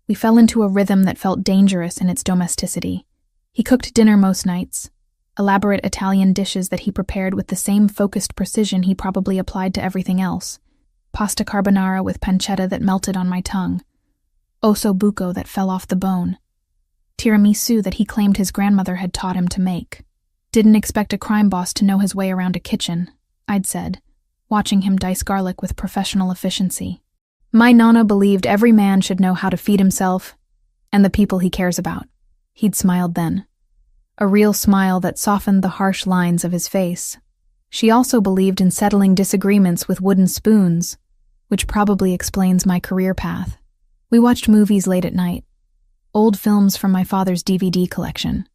We fell into a rhythm that felt dangerous in its domesticity. He cooked dinner most nights, elaborate Italian dishes that he prepared with the same focused precision he probably applied to everything else. Pasta carbonara with pancetta that melted on my tongue. Osso buco that fell off the bone. Tiramisu that he claimed his grandmother had taught him to make. "Didn't expect a crime boss to know his way around a kitchen," I'd said, watching him dice garlic with professional efficiency. "My nonna believed every man should know how to feed himself and the people he cares about." He'd smiled then, a real smile that softened the harsh lines of his face. She also believed in settling disagreements with wooden spoons, which probably explains my career path. We watched movies late at night, old films from my father's DVD collection.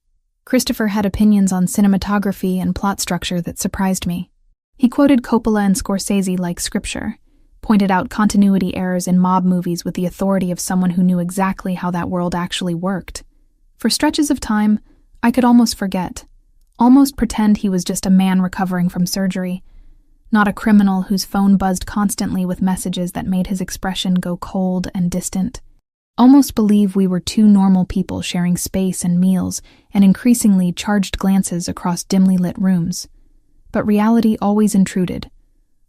Christopher had opinions on cinematography and plot structure that surprised me. He quoted Coppola and Scorsese like scripture, pointed out continuity errors in mob movies with the authority of someone who knew exactly how that world actually worked. For stretches of time, I could almost forget, almost pretend he was just a man recovering from surgery, not a criminal whose phone buzzed constantly with messages that made his expression go cold and distant. Almost believe we were two normal people sharing space and meals and increasingly charged glances across dimly lit rooms. But reality always intruded.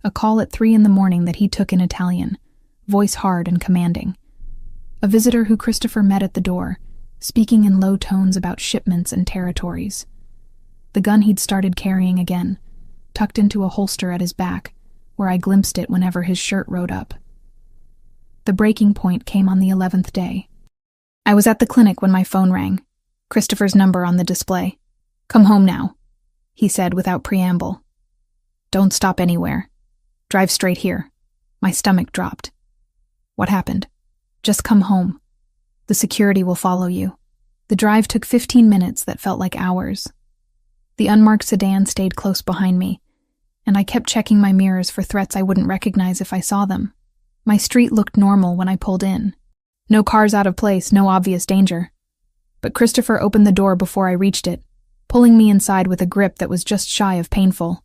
A call at 3 a.m. that he took in Italian, voice hard and commanding. A visitor who Christopher met at the door, speaking in low tones about shipments and territories. The gun he'd started carrying again, tucked into a holster at his back, where I glimpsed it whenever his shirt rode up. The breaking point came on the 11th day. I was at the clinic when my phone rang, Christopher's number on the display. "Come home now," he said without preamble. "Don't stop anywhere. Drive straight here." My stomach dropped. "What happened?" "Just come home. The security will follow you." The drive took 15 minutes that felt like hours. The unmarked sedan stayed close behind me, and I kept checking my mirrors for threats I wouldn't recognize if I saw them. My street looked normal when I pulled in. No cars out of place, no obvious danger. But Christopher opened the door before I reached it, pulling me inside with a grip that was just shy of painful.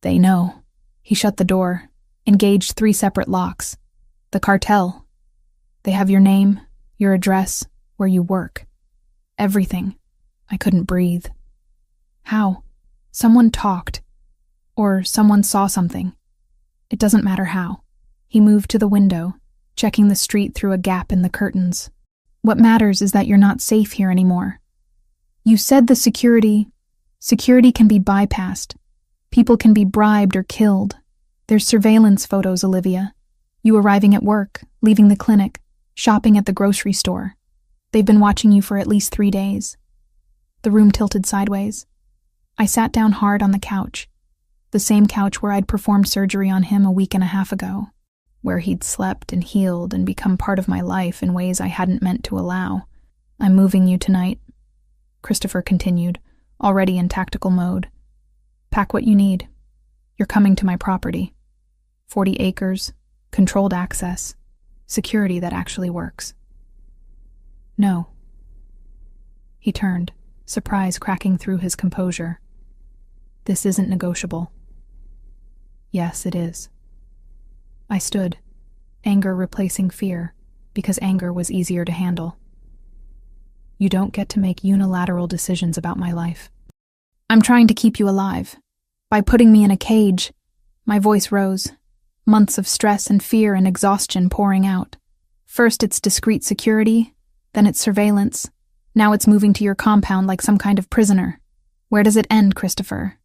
"They know." He shut the door, engaged 3 separate locks. "The cartel. They have your name, your address, where you work. Everything." I couldn't breathe. How? Someone talked. Or someone saw something. It doesn't matter how. He moved to the window, checking the street through a gap in the curtains. "What matters is that you're not safe here anymore. You said the security can be bypassed. People can be bribed or killed. There's surveillance photos, Olivia. You arriving at work, leaving the clinic, shopping at the grocery store. They've been watching you for at least 3 days." The room tilted sideways. I sat down hard on the couch, the same couch where I'd performed surgery on him a week and a half ago. where he'd slept and healed and become part of my life in ways I hadn't meant to allow. "I'm moving you tonight," Christopher continued, already in tactical mode. "Pack what you need. You're coming to my property. 40 acres, controlled access, security that actually works." "No." He turned, surprise cracking through his composure. "This isn't negotiable." "Yes, it is." I stood, anger replacing fear, because anger was easier to handle. "You don't get to make unilateral decisions about my life. I'm trying to keep you alive. By putting me in a cage," my voice rose, months of stress and fear and exhaustion pouring out. "First it's discreet security, then it's surveillance. Now it's moving to your compound like some kind of prisoner. Where does it end, Christopher?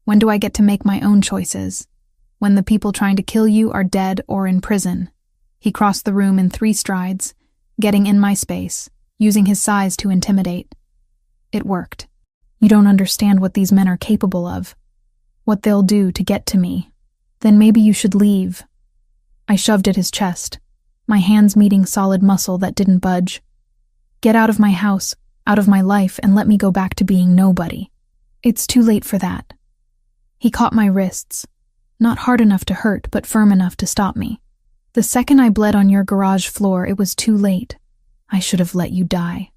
When do I get to make my own choices? When the people trying to kill you are dead or in prison?" He crossed the room in 3 strides, getting in my space, using his size to intimidate. It worked. "You don't understand what these men are capable of, what they'll do to get to me. Then maybe you should leave." I shoved at his chest, my hands meeting solid muscle that didn't budge. "Get out of my house, out of my life, and let me go back to being nobody." "It's too late for that." He caught my wrists, not hard enough to hurt, but firm enough to stop me. "The second I bled on your garage floor, it was too late. I should have let you die."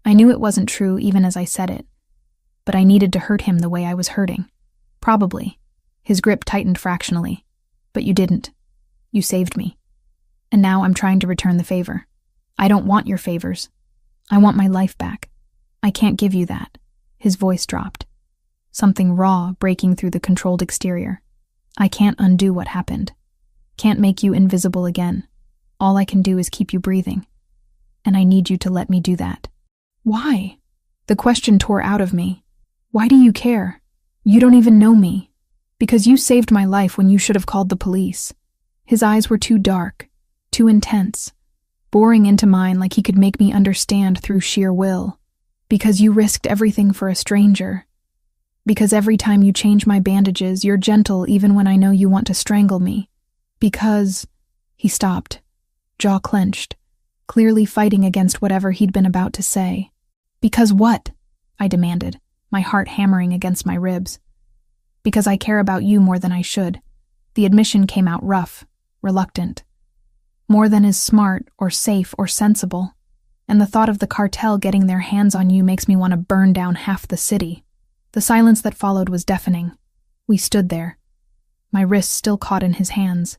I knew it wasn't true even as I said it, but I needed to hurt him the way I was hurting. Probably. His grip tightened fractionally. "But you didn't. You saved me. And now I'm trying to return the favor. I don't want your favors. I want my life back. I can't give you that." His voice dropped, something raw breaking through the controlled exterior. "I can't undo what happened. Can't make you invisible again. All I can do is keep you breathing. And I need you to let me do that." "Why?" The question tore out of me. "Why do you care? You don't even know me." "Because you saved my life when you should have called the police." His eyes were too dark, too intense, boring into mine like he could make me understand through sheer will. "Because you risked everything for a stranger. Because every time you change my bandages, you're gentle even when I know you want to strangle me. Because—" He stopped, jaw clenched, clearly fighting against whatever he'd been about to say. "Because what?" I demanded, my heart hammering against my ribs. "Because I care about you more than I should." The admission came out rough, reluctant. "More than is smart or safe or sensible. And the thought of the cartel getting their hands on you makes me want to burn down half the city." The silence that followed was deafening. We stood there, my wrists still caught in his hands,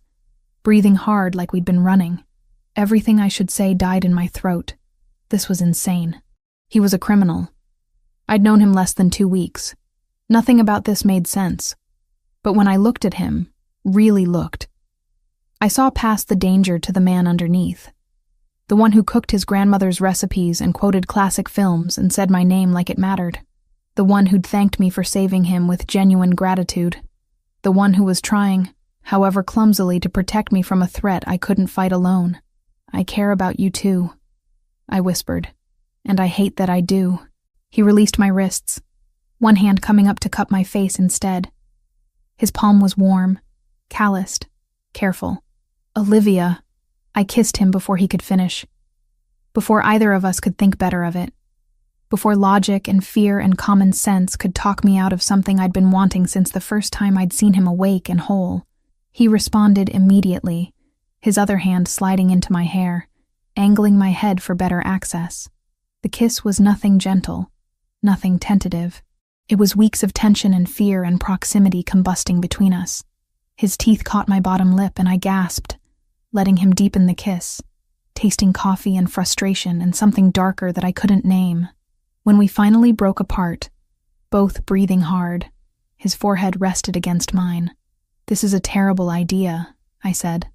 breathing hard like we'd been running. Everything I should say died in my throat. This was insane. He was a criminal. I'd known him less than 2 weeks. Nothing about this made sense. But when I looked at him, really looked, I saw past the danger to the man underneath. The one who cooked his grandmother's recipes and quoted classic films and said my name like it mattered. The one who'd thanked me for saving him with genuine gratitude. The one who was trying, however clumsily, to protect me from a threat I couldn't fight alone. "I care about you too," I whispered. "And I hate that I do." He released my wrists, one hand coming up to cup my face instead. His palm was warm, calloused, careful. "Olivia," I kissed him before he could finish. Before either of us could think better of it. Before logic and fear and common sense could talk me out of something I'd been wanting since the first time I'd seen him awake and whole. He responded immediately, his other hand sliding into my hair, angling my head for better access. The kiss was nothing gentle, nothing tentative. It was weeks of tension and fear and proximity combusting between us. His teeth caught my bottom lip and I gasped, letting him deepen the kiss, tasting coffee and frustration and something darker that I couldn't name. When we finally broke apart, both breathing hard, his forehead rested against mine. "This is a terrible idea," I said.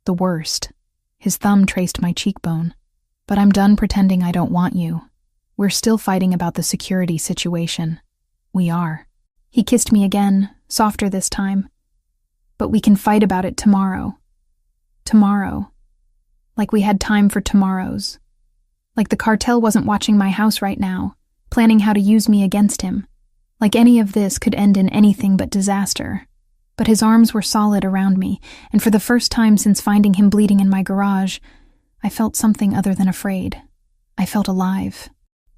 "The worst." His thumb traced my cheekbone. "But I'm done pretending I don't want you. We're still fighting about the security situation." "We are." He kissed me again, softer this time. "But we can fight about it tomorrow." Tomorrow. Like we had time for tomorrows. Like the cartel wasn't watching my house right now, planning how to use me against him. Like any of this could end in anything but disaster. But his arms were solid around me, and for the first time since finding him bleeding in my garage, I felt something other than afraid. I felt alive.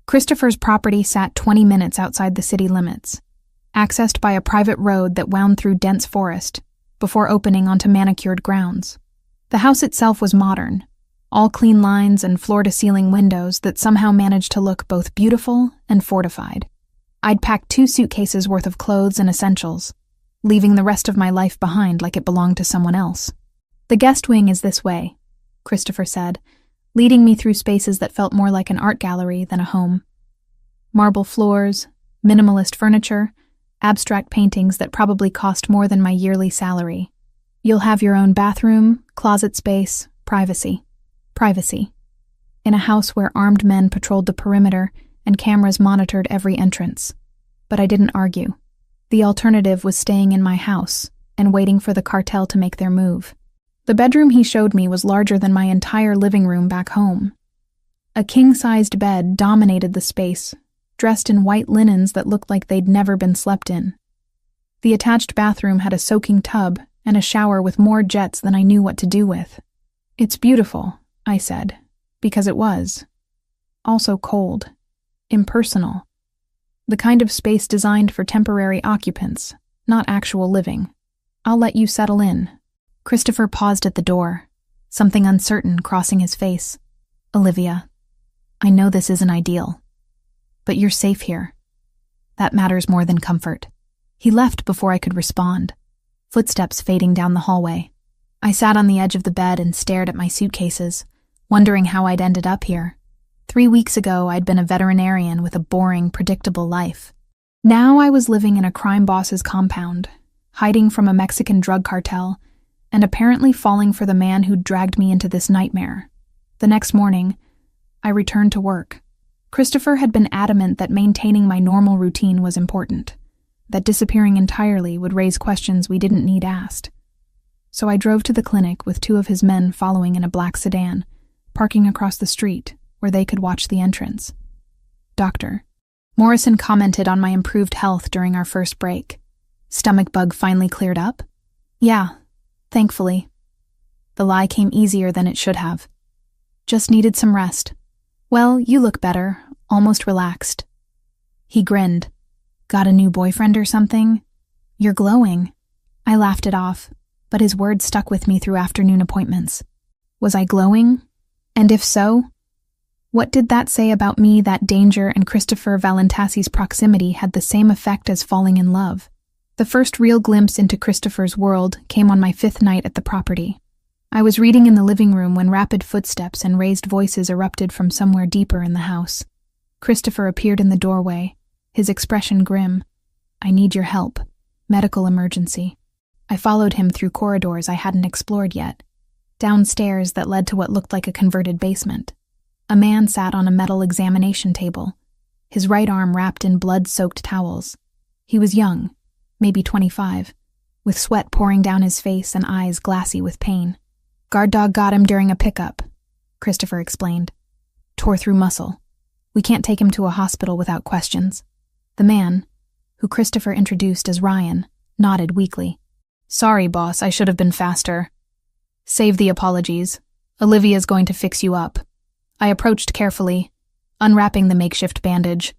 Christopher's property sat 20 minutes outside the city limits, accessed by a private road that wound through dense forest, before opening onto manicured grounds. The house itself was modern, all clean lines and floor-to-ceiling windows that somehow managed to look both beautiful and fortified. I'd packed 2 suitcases worth of clothes and essentials, leaving the rest of my life behind like it belonged to someone else. "The guest wing is this way," Christopher said, leading me through spaces that felt more like an art gallery than a home. Marble floors, minimalist furniture, abstract paintings that probably cost more than my yearly salary. You'll have your own bathroom, closet space, privacy. Privacy. In a house where armed men patrolled the perimeter and cameras monitored every entrance. But I didn't argue. The alternative was staying in my house and waiting for the cartel to make their move. The bedroom he showed me was larger than my entire living room back home. A king-sized bed dominated the space, dressed in white linens that looked like they'd never been slept in. The attached bathroom had a soaking tub and a shower with more jets than I knew what to do with. "It's beautiful," I said, because it was. Also cold, impersonal. The kind of space designed for temporary occupants, not actual living. "I'll let you settle in." Christopher paused at the door, something uncertain crossing his face. "Olivia, I know this isn't ideal, but you're safe here. That matters more than comfort." He left before I could respond, footsteps fading down the hallway. I sat on the edge of the bed and stared at my suitcases, wondering how I'd ended up here. 3 weeks ago, I'd been a veterinarian with a boring, predictable life. Now I was living in a crime boss's compound, hiding from a Mexican drug cartel, and apparently falling for the man who'd dragged me into this nightmare. The next morning, I returned to work. Christopher had been adamant that maintaining my normal routine was important, that disappearing entirely would raise questions we didn't need asked. So I drove to the clinic with 2 of his men following in a black sedan, parking across the street where they could watch the entrance. "Doctor." Morrison commented on my improved health during our first break. "Stomach bug finally cleared up?" "Yeah. Thankfully." The lie came easier than it should have. "Just needed some rest." "Well, you look better, almost relaxed." He grinned. "Got a new boyfriend or something? You're glowing." I laughed it off, but his words stuck with me through afternoon appointments. Was I glowing? And if so, what did that say about me that danger and Christopher Valentassi's proximity had the same effect as falling in love? The first real glimpse into Christopher's world came on my 5th night at the property. I was reading in the living room when rapid footsteps and raised voices erupted from somewhere deeper in the house. Christopher appeared in the doorway, his expression grim. "I need your help. Medical emergency." I followed him through corridors I hadn't explored yet, down stairs that led to what looked like a converted basement. A man sat on a metal examination table, his right arm wrapped in blood-soaked towels. He was young, maybe 25, with sweat pouring down his face and eyes glassy with pain. "Guard dog got him during a pickup," Christopher explained. "Tore through muscle. We can't take him to a hospital without questions." The man, who Christopher introduced as Ryan, nodded weakly. "Sorry, boss, I should have been faster." "Save the apologies. Olivia's going to fix you up." I approached carefully, unwrapping the makeshift bandage.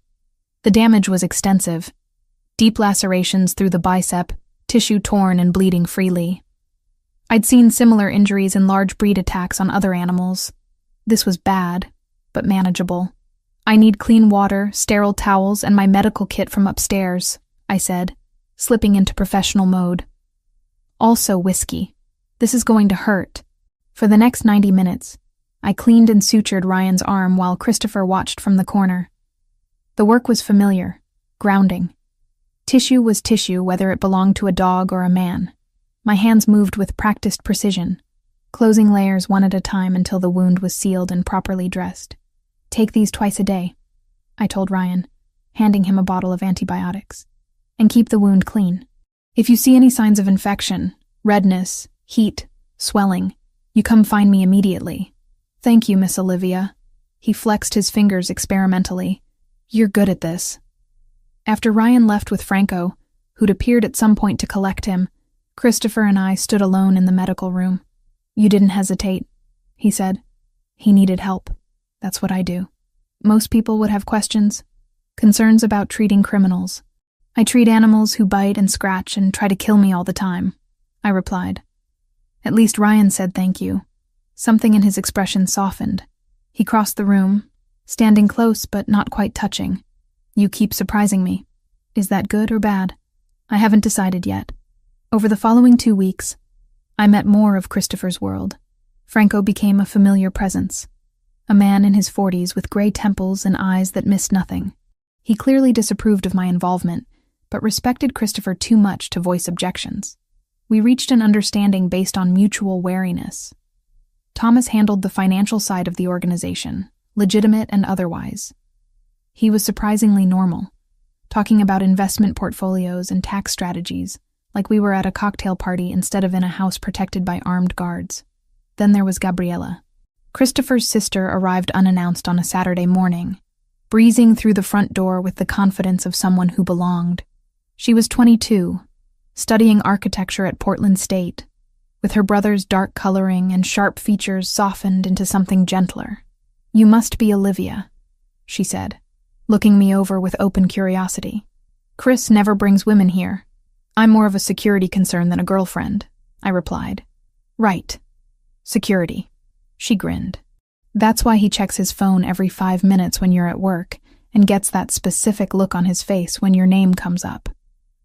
The damage was extensive. Deep lacerations through the bicep, tissue torn and bleeding freely. I'd seen similar injuries in large breed attacks on other animals. This was bad, but manageable. "I need clean water, sterile towels, and my medical kit from upstairs," I said, slipping into professional mode. "Also whiskey. This is going to hurt." For the next 90 minutes, I cleaned and sutured Ryan's arm while Christopher watched from the corner. The work was familiar, grounding. Tissue was tissue, whether it belonged to a dog or a man. My hands moved with practiced precision, closing layers one at a time until the wound was sealed and properly dressed. "Take these twice a day," I told Ryan, handing him a bottle of antibiotics. "And keep the wound clean. If you see any signs of infection, redness, heat, swelling, you come find me immediately." "Thank you, Miss Olivia." He flexed his fingers experimentally. "You're good at this." After Ryan left with Franco, who'd appeared at some point to collect him, Christopher and I stood alone in the medical room. You didn't hesitate, he said. He needed help. That's what I do. Most people would have questions, concerns about treating criminals. I treat animals who bite and scratch and try to kill me all the time, I replied. At least Ryan said thank you. Something in his expression softened. He crossed the room, standing close but not quite touching. You keep surprising me. Is that good or bad? I haven't decided yet. Over the following 2 weeks, I met more of Christopher's world. Franco became a familiar presence. A man in his 40s with gray temples and eyes that missed nothing. He clearly disapproved of my involvement, but respected Christopher too much to voice objections. We reached an understanding based on mutual wariness. Thomas handled the financial side of the organization, legitimate and otherwise. He was surprisingly normal, talking about investment portfolios and tax strategies, like we were at a cocktail party instead of in a house protected by armed guards. Then there was Gabriella. Christopher's sister arrived unannounced on a Saturday morning, breezing through the front door with the confidence of someone who belonged. She was 22, studying architecture at Portland State, with her brother's dark coloring and sharp features softened into something gentler. You must be Olivia, she said, looking me over with open curiosity. Chris never brings women here. I'm more of a security concern than a girlfriend, I replied. Right. Security. She grinned. That's why he checks his phone every 5 minutes when you're at work and gets that specific look on his face when your name comes up.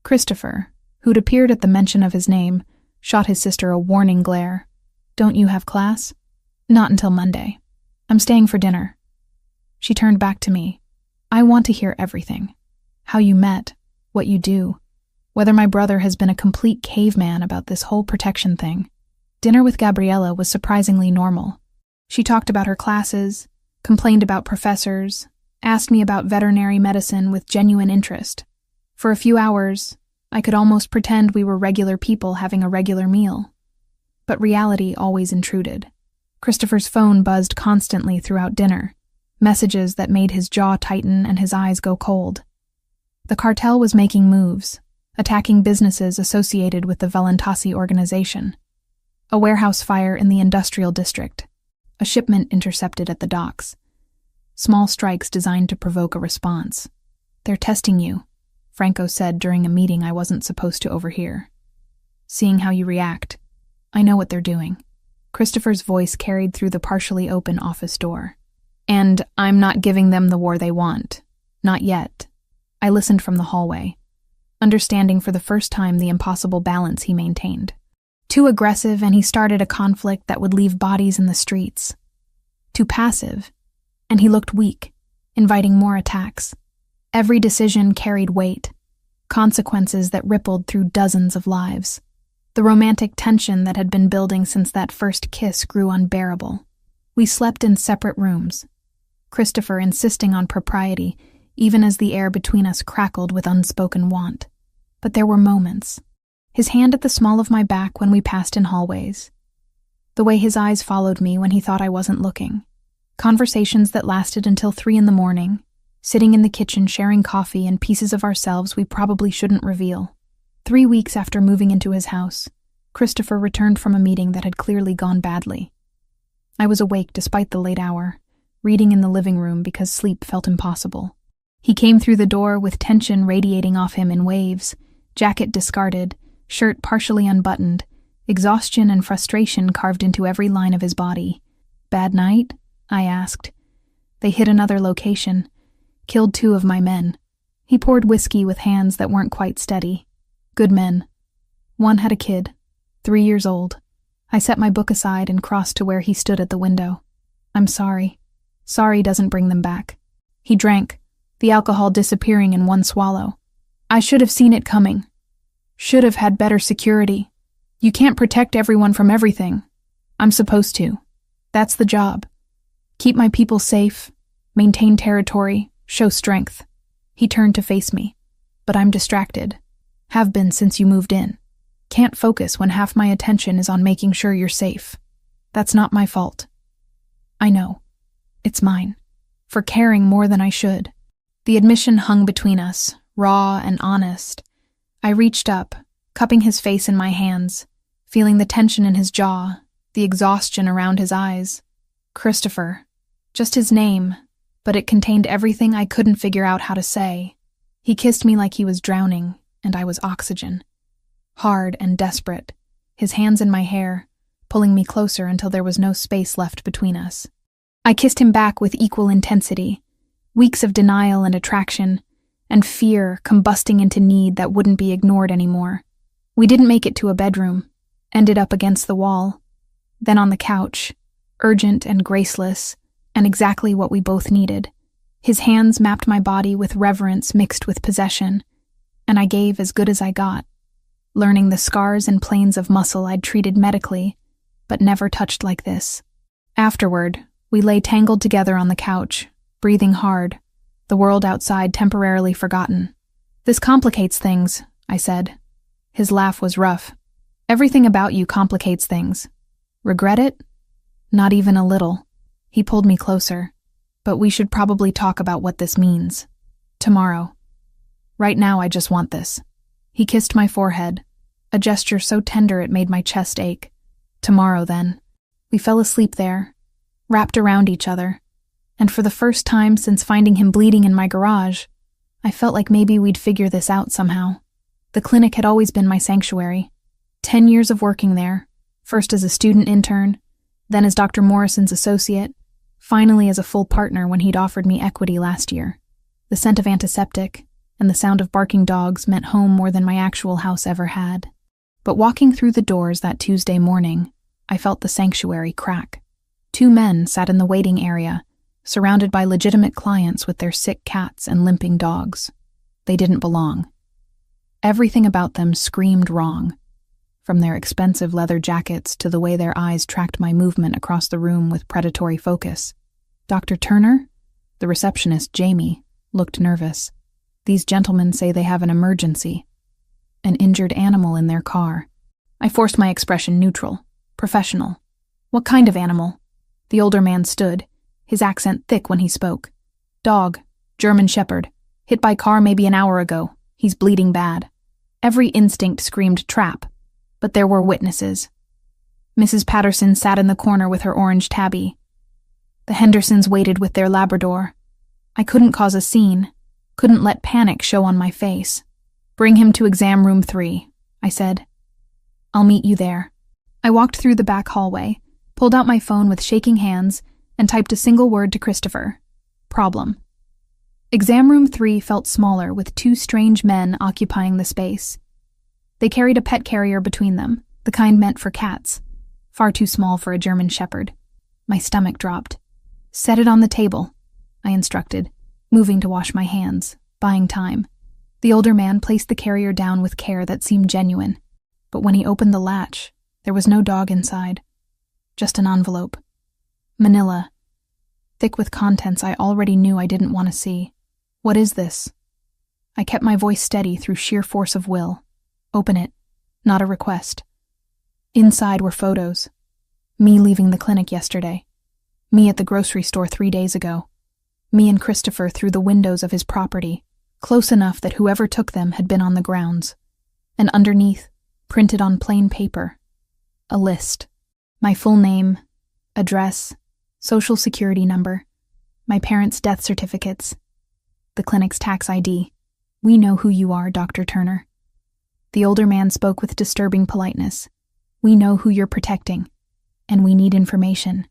Christopher, who'd appeared at the mention of his name, shot his sister a warning glare. Don't you have class? Not until Monday. I'm staying for dinner. She turned back to me. I want to hear everything. How you met, what you do, whether my brother has been a complete caveman about this whole protection thing. Dinner with Gabriella was surprisingly normal. She talked about her classes, complained about professors, asked me about veterinary medicine with genuine interest. For a few hours, I could almost pretend we were regular people having a regular meal. But reality always intruded. Christopher's phone buzzed constantly throughout dinner, messages that made his jaw tighten and his eyes go cold. The cartel was making moves, attacking businesses associated with the Valentasi organization. A warehouse fire in the industrial district. A shipment intercepted at the docks. Small strikes designed to provoke a response. They're testing you, Franco said during a meeting I wasn't supposed to overhear. Seeing how you react, I know what they're doing. Christopher's voice carried through the partially open office door. And I'm not giving them the war they want. Not yet. I listened from the hallway, understanding for the first time the impossible balance he maintained. Too aggressive, and he started a conflict that would leave bodies in the streets. Too passive, and he looked weak, inviting more attacks. Every decision carried weight, consequences that rippled through dozens of lives. The romantic tension that had been building since that first kiss grew unbearable. We slept in separate rooms, Christopher insisting on propriety, even as the air between us crackled with unspoken want. But there were moments. His hand at the small of my back when we passed in hallways. The way his eyes followed me when he thought I wasn't looking. Conversations that lasted until 3 a.m, sitting in the kitchen sharing coffee and pieces of ourselves we probably shouldn't reveal. 3 weeks after moving into his house, Christopher returned from a meeting that had clearly gone badly. I was awake despite the late hour, reading in the living room because sleep felt impossible. He came through the door with tension radiating off him in waves, jacket discarded, shirt partially unbuttoned, exhaustion and frustration carved into every line of his body. Bad night? I asked. They hit another location, killed 2 of my men. He poured whiskey with hands that weren't quite steady. Good men. One had a kid, 3 years old. I set my book aside and crossed to where he stood at the window. I'm sorry. Sorry doesn't bring them back. He drank, the alcohol disappearing in one swallow. I should have seen it coming. Should have had better security. You can't protect everyone from everything. I'm supposed to. That's the job. Keep my people safe, maintain territory, show strength. He turned to face me. But I'm distracted. Have been since you moved in. Can't focus when half my attention is on making sure you're safe. That's not my fault. I know. It's mine. For caring more than I should. The admission hung between us, raw and honest. I reached up, cupping his face in my hands, feeling the tension in his jaw, the exhaustion around his eyes. Christopher. Just his name, but it contained everything I couldn't figure out how to say. He kissed me like he was drowning, and I was oxygen. Hard and desperate, his hands in my hair, pulling me closer until there was no space left between us. I kissed him back with equal intensity, weeks of denial and attraction, and fear combusting into need that wouldn't be ignored anymore. We didn't make it to a bedroom, ended up against the wall, then on the couch, urgent and graceless, and exactly what we both needed. His hands mapped my body with reverence mixed with possession, and I gave as good as I got, learning the scars and planes of muscle I'd treated medically, but never touched like this. Afterward, we lay tangled together on the couch, breathing hard, the world outside temporarily forgotten. "This complicates things," I said. His laugh was rough. "Everything about you complicates things. Regret it? Not even a little." He pulled me closer. "But we should probably talk about what this means. Tomorrow. Right now I just want this." He kissed my forehead, a gesture so tender it made my chest ache. Tomorrow, then. We fell asleep there, wrapped around each other, and for the first time since finding him bleeding in my garage, I felt like maybe we'd figure this out somehow. The clinic had always been my sanctuary. 10 years of working there, first as a student intern, then as Dr. Morrison's associate, finally as a full partner when he'd offered me equity last year. The scent of antiseptic and the sound of barking dogs meant home more than my actual house ever had. But walking through the doors that Tuesday morning, I felt the sanctuary crack. 2 men sat in the waiting area, surrounded by legitimate clients with their sick cats and limping dogs. They didn't belong. Everything about them screamed wrong, from their expensive leather jackets to the way their eyes tracked my movement across the room with predatory focus. Dr. Turner, the receptionist, Jamie, looked nervous. "These gentlemen say they have an emergency. An injured animal in their car." I forced my expression neutral, professional. "What kind of animal?" The older man stood, his accent thick when he spoke. "Dog, German Shepherd, hit by car maybe an hour ago. He's bleeding bad." Every instinct screamed trap, but there were witnesses. Mrs. Patterson sat in the corner with her orange tabby. The Hendersons waited with their Labrador. I couldn't cause a scene, couldn't let panic show on my face. "Bring him to exam room 3, I said. "I'll meet you there." I walked through the back hallway, pulled out my phone with shaking hands, and typed a single word to Christopher. Problem. Exam room 3 felt smaller with 2 strange men occupying the space. They carried a pet carrier between them, the kind meant for cats, far too small for a German Shepherd. My stomach dropped. "Set it on the table," I instructed, moving to wash my hands, buying time. The older man placed the carrier down with care that seemed genuine, but when he opened the latch, there was no dog inside. Just an envelope. Manila. Thick with contents I already knew I didn't want to see. "What is this?" I kept my voice steady through sheer force of will. "Open it. Not a request." Inside were photos. Me leaving the clinic yesterday. Me at the grocery store 3 days ago. Me and Christopher through the windows of his property, close enough that whoever took them had been on the grounds. And underneath, printed on plain paper, a list. My full name, address, social security number, my parents' death certificates, the clinic's tax ID. "We know who you are, Dr. Turner." The older man spoke with disturbing politeness. "We know who you're protecting, and we need information."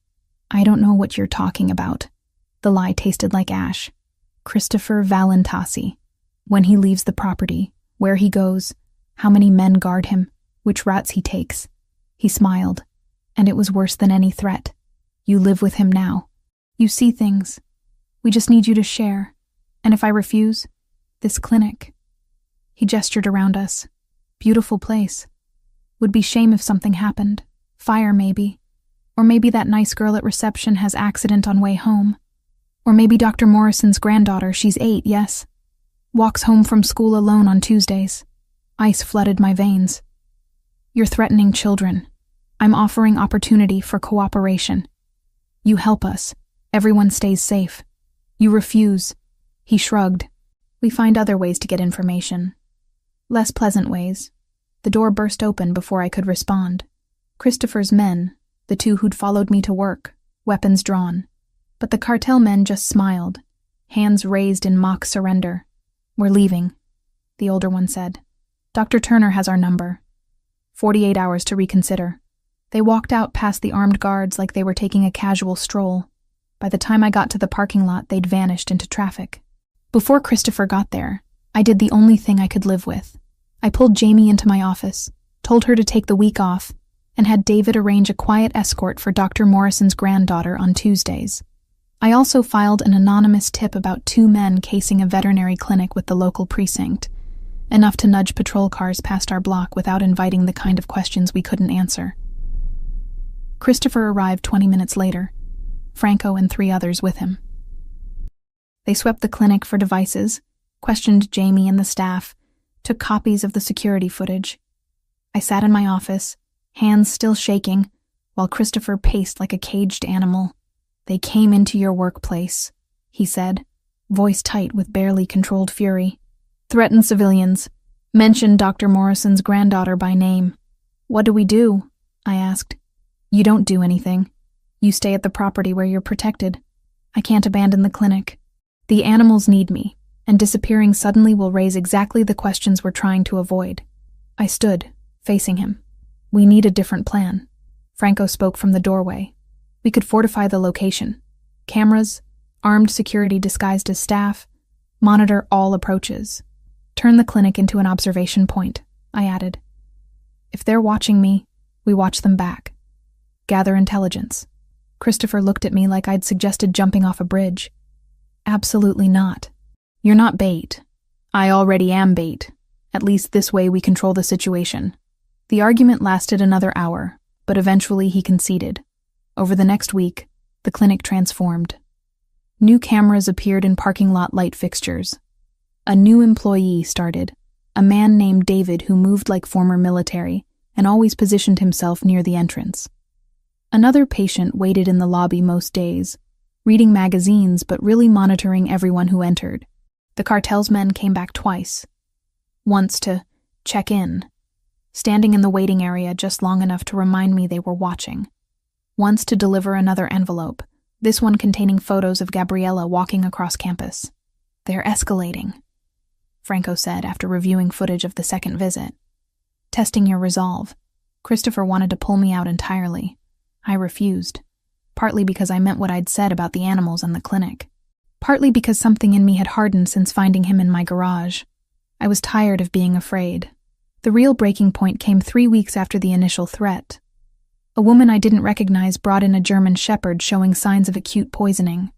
"I don't know what you're talking about." The lie tasted like ash. "Christopher Valentasi. When he leaves the property, where he goes, how many men guard him, which routes he takes." He smiled, and it was worse than any threat. "You live with him now. You see things. We just need you to share. And if I refuse, this clinic." He gestured around us. "Beautiful place. Would be shame if something happened. Fire maybe. Or maybe that nice girl at reception has accident on way home. Or maybe Dr. Morrison's granddaughter, she's 8, yes? Walks home from school alone on Tuesdays." Ice flooded my veins. "You're threatening children. I'm offering opportunity for cooperation. You help us. Everyone stays safe. You refuse." He shrugged. "We find other ways to get information. Less pleasant ways. The door burst open before I could respond. Christopher's men, the two who'd followed me to work, weapons drawn. But the cartel men just smiled, hands raised in mock surrender. "We're leaving," the older one said. "Dr. Turner has our number. 48 hours to reconsider." They walked out past the armed guards like they were taking a casual stroll. By the time I got to the parking lot, they'd vanished into traffic. Before Christopher got there, I did the only thing I could live with. I pulled Jamie into my office, told her to take the week off, and had David arrange a quiet escort for Dr. Morrison's granddaughter on Tuesdays. I also filed an anonymous tip about 2 men casing a veterinary clinic with the local precinct, enough to nudge patrol cars past our block without inviting the kind of questions we couldn't answer. Christopher arrived 20 minutes later, Franco and 3 others with him. They swept the clinic for devices, questioned Jamie and the staff, took copies of the security footage. I sat in my office, hands still shaking, while Christopher paced like a caged animal. "They came into your workplace," he said, voice tight with barely controlled fury. "Threatened civilians. Mentioned Dr. Morrison's granddaughter by name." "What do we do?" I asked. "You don't do anything. You stay at the property where you're protected. I can't abandon the clinic. The animals need me, and disappearing suddenly will raise exactly the questions we're trying to avoid." I stood, facing him. "We need a different plan." Franco spoke from the doorway. "We could fortify the location. Cameras, armed security disguised as staff, monitor all approaches. Turn the clinic into an observation point," I added. "If they're watching me, we watch them back. Gather intelligence." Christopher looked at me like I'd suggested jumping off a bridge. "Absolutely not. You're not bait. I already am bait. At least this way we control the situation." The argument lasted another hour, but eventually he conceded. Over the next week, the clinic transformed. New cameras appeared in parking lot light fixtures. A new employee started, a man named David who moved like former military and always positioned himself near the entrance. Another patient waited in the lobby most days, reading magazines but really monitoring everyone who entered. The cartel's men came back twice. Once to check in, standing in the waiting area just long enough to remind me they were watching. Once to deliver another envelope, this one containing photos of Gabriella walking across campus. "They're escalating," Franco said after reviewing footage of the second visit. "Testing your resolve." Christopher wanted to pull me out entirely. I refused, partly because I meant what I'd said about the animals and the clinic, partly because something in me had hardened since finding him in my garage. I was tired of being afraid. The real breaking point came 3 weeks after the initial threat. A woman I didn't recognize brought in a German shepherd showing signs of acute poisoning.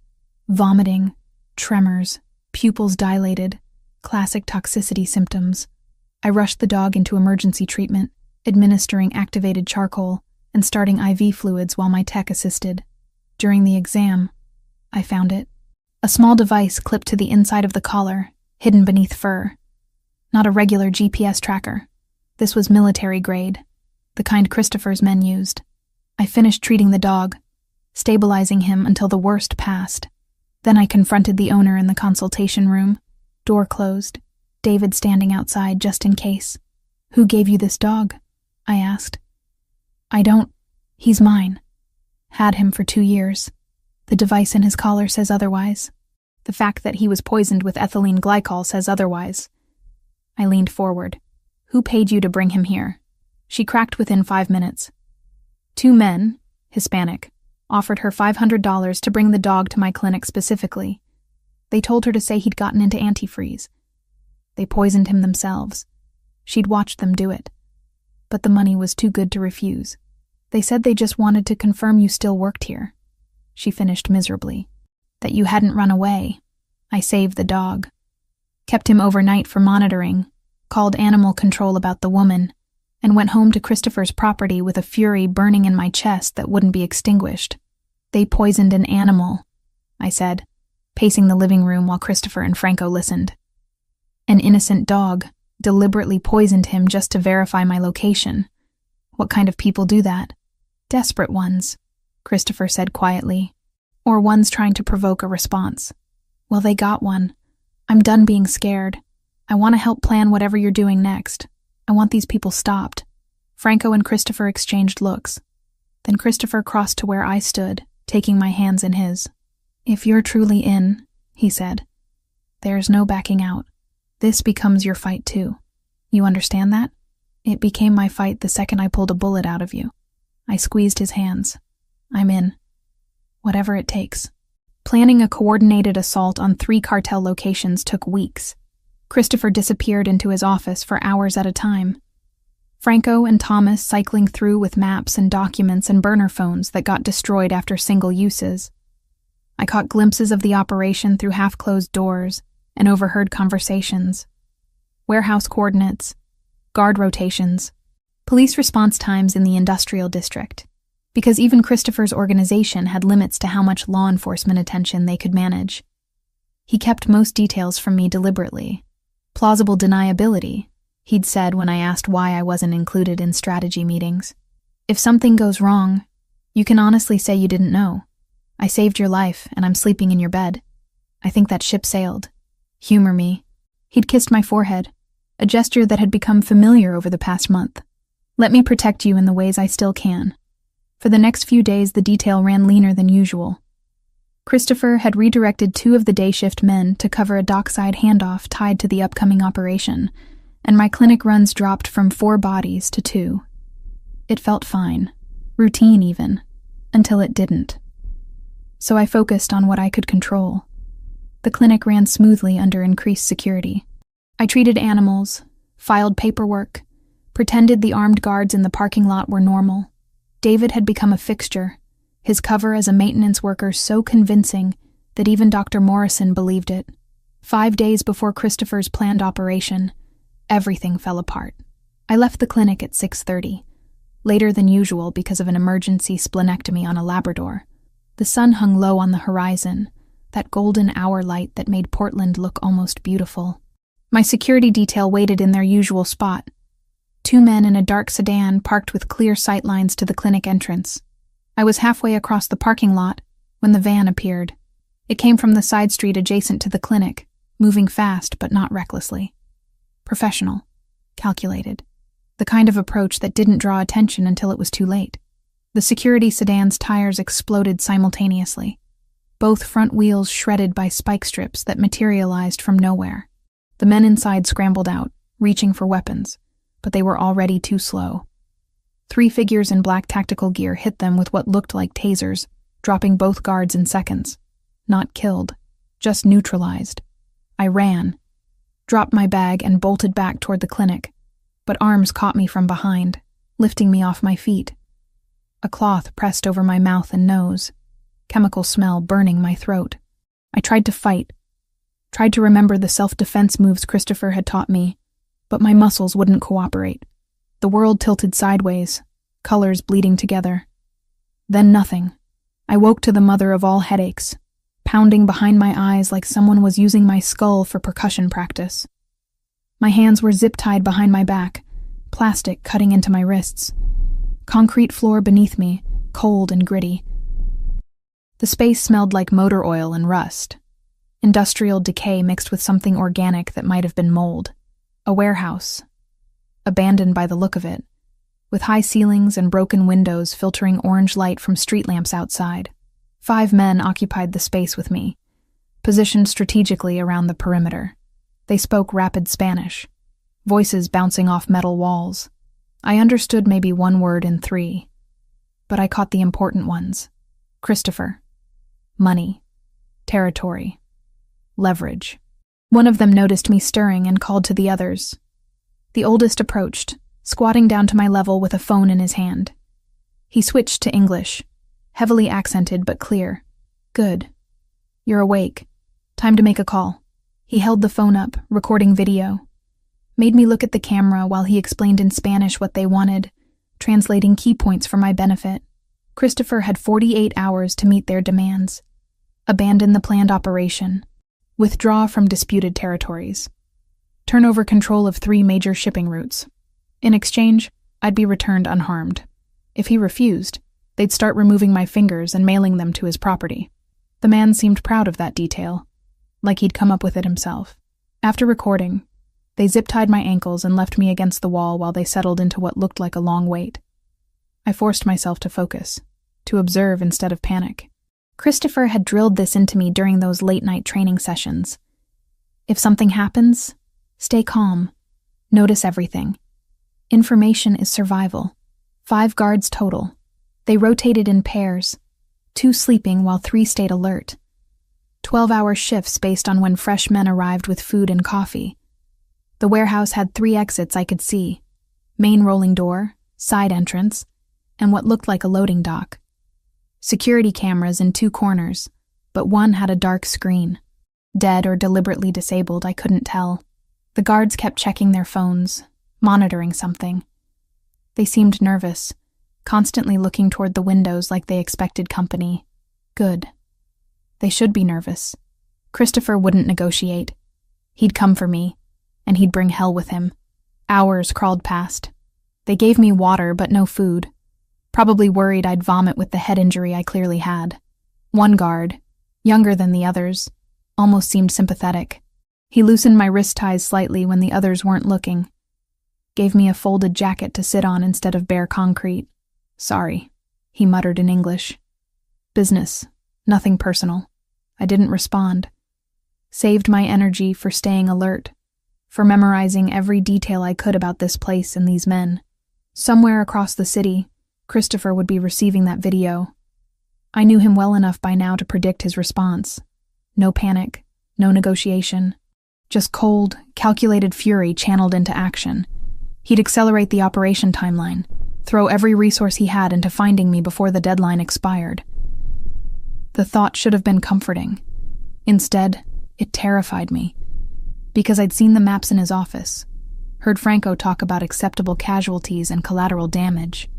Vomiting, tremors, pupils dilated, classic toxicity symptoms. I rushed the dog into emergency treatment, administering activated charcoal and starting IV fluids while my tech assisted. During the exam, I found it. A small device clipped to the inside of the collar, hidden beneath fur. Not a regular GPS tracker. This was military grade, the kind Christopher's men used. I finished treating the dog, stabilizing him until the worst passed. Then I confronted the owner in the consultation room, door closed, David standing outside just in case. "Who gave you this dog?" I asked. "I don't. He's mine. Had him for 2 years. The device in his collar says otherwise. The fact that he was poisoned with ethylene glycol says otherwise." I leaned forward. "Who paid you to bring him here?" She cracked within 5 minutes. 2 men, Hispanic, offered her $500 to bring the dog to my clinic specifically. They told her to say he'd gotten into antifreeze. They poisoned him themselves. She'd watched them do it. But the money was too good to refuse. They said they just wanted to confirm you still worked here. She finished miserably. That you hadn't run away. I saved the dog. Kept him overnight for monitoring, called animal control about the woman, and went home to Christopher's property with a fury burning in my chest that wouldn't be extinguished. "They poisoned an animal," I said, pacing the living room while Christopher and Franco listened. "An innocent dog, deliberately poisoned him just to verify my location. What kind of people do that?" "Desperate ones," Christopher said quietly. "Or ones trying to provoke a response. Well, they got one. I'm done being scared. I want to help plan whatever you're doing next. I I want these people stopped." Franco and Christopher exchanged looks. Then Christopher crossed to where I stood, taking my hands in his. "If you're truly in," he said, "there's no backing out. This becomes your fight too. You understand that? It became my fight the second I pulled a bullet out of you." I squeezed his hands. "I'm in. Whatever it takes." Planning a coordinated assault on 3 cartel locations took weeks. Christopher disappeared into his office for hours at a time. Franco and Thomas cycling through with maps and documents and burner phones that got destroyed after single uses. I caught glimpses of the operation through half-closed doors and overheard conversations. Warehouse coordinates, guard rotations, police response times in the industrial district, because even Christopher's organization had limits to how much law enforcement attention they could manage. He kept most details from me deliberately. Plausible deniability, he'd said when I asked why I wasn't included in strategy meetings. If something goes wrong, you can honestly say you didn't know. I saved your life, and I'm sleeping in your bed. I think that ship sailed. Humor me. He'd kissed my forehead, a gesture that had become familiar over the past month. Let me protect you in the ways I still can. For the next few days, the detail ran leaner than usual. Christopher had redirected 2 of the day shift men to cover a dockside handoff tied to the upcoming operation, and my clinic runs dropped from 4 bodies to 2. It felt fine, routine even, until it didn't. So I focused on what I could control. The clinic ran smoothly under increased security. I treated animals, filed paperwork, pretended the armed guards in the parking lot were normal. David had become a fixture, his cover as a maintenance worker so convincing that even Dr. Morrison believed it. 5 days before Christopher's planned operation, everything fell apart. I left the clinic at 6:30, later than usual because of an emergency splenectomy on a Labrador. The sun hung low on the horizon, that golden hour light that made Portland look almost beautiful. My security detail waited in their usual spot. 2 men in a dark sedan parked with clear sight lines to the clinic entrance. I was halfway across the parking lot when the van appeared. It came from the side street adjacent to the clinic, moving fast but not recklessly. Professional, calculated, the kind of approach that didn't draw attention until it was too late. The security sedan's tires exploded simultaneously, both front wheels shredded by spike strips that materialized from nowhere. The men inside scrambled out, reaching for weapons, but they were already too slow. 3 figures in black tactical gear hit them with what looked like tasers, dropping both guards in seconds. Not killed, just neutralized. I ran, dropped my bag, and bolted back toward the clinic, but arms caught me from behind, lifting me off my feet. A cloth pressed over my mouth and nose, chemical smell burning my throat. I tried to fight, tried to remember the self-defense moves Christopher had taught me, but my muscles wouldn't cooperate. The world tilted sideways, colors bleeding together. Then nothing. I woke to the mother of all headaches, pounding behind my eyes like someone was using my skull for percussion practice. My hands were zip-tied behind my back, plastic cutting into my wrists. Concrete floor beneath me, cold and gritty. The space smelled like motor oil and rust. Industrial decay mixed with something organic that might have been mold. A warehouse, abandoned by the look of it, with high ceilings and broken windows filtering orange light from street lamps outside. 5 men occupied the space with me, positioned strategically around the perimeter. They spoke rapid Spanish, voices bouncing off metal walls. I understood maybe 1 word in 3, but I caught the important ones. Christopher. Money. Territory. Leverage. One of them noticed me stirring and called to the others. The oldest approached, squatting down to my level with a phone in his hand. He switched to English, heavily accented but clear. "Good. You're awake. Time to make a call." He held the phone up, recording video. Made me look at the camera while he explained in Spanish what they wanted, translating key points for my benefit. Christopher had 48 hours to meet their demands. Abandon the planned operation. Withdraw from disputed territories. Turn over control of 3 major shipping routes. In exchange, I'd be returned unharmed. If he refused, they'd start removing my fingers and mailing them to his property. The man seemed proud of that detail, like he'd come up with it himself. After recording, They zip-tied my ankles and left me against the wall while they settled into what looked like a long wait. I forced myself to focus, to observe instead of panic. Christopher had drilled this into me during those late-night training sessions. If something happens, stay calm. Notice everything. Information is survival. 5 guards total. They rotated in pairs, 2 sleeping while 3 stayed alert. 12-hour shifts based on when fresh men arrived with food and coffee. The warehouse had 3 exits I could see: main rolling door, side entrance, and what looked like a loading dock. Security cameras in 2 corners, but one had a dark screen. Dead or deliberately disabled, I couldn't tell. The guards kept checking their phones, monitoring something. They seemed nervous, constantly looking toward the windows like they expected company. Good. They should be nervous. Christopher wouldn't negotiate. He'd come for me, and he'd bring hell with him. Hours crawled past. They gave me water, but no food. Probably worried I'd vomit with the head injury I clearly had. One guard, younger than the others, almost seemed sympathetic. He loosened my wrist ties slightly when the others weren't looking. Gave me a folded jacket to sit on instead of bare concrete. Sorry, he muttered in English. Business, nothing personal. I didn't respond. Saved my energy for staying alert, for memorizing every detail I could about this place and these men. Somewhere across the city, Christopher would be receiving that video. I knew him well enough by now to predict his response. No panic, no negotiation. Just cold, calculated fury channeled into action. He'd accelerate the operation timeline, throw every resource he had into finding me before the deadline expired. The thought should have been comforting. Instead, it terrified me. Because I'd seen the maps in his office, heard Franco talk about acceptable casualties and collateral damage.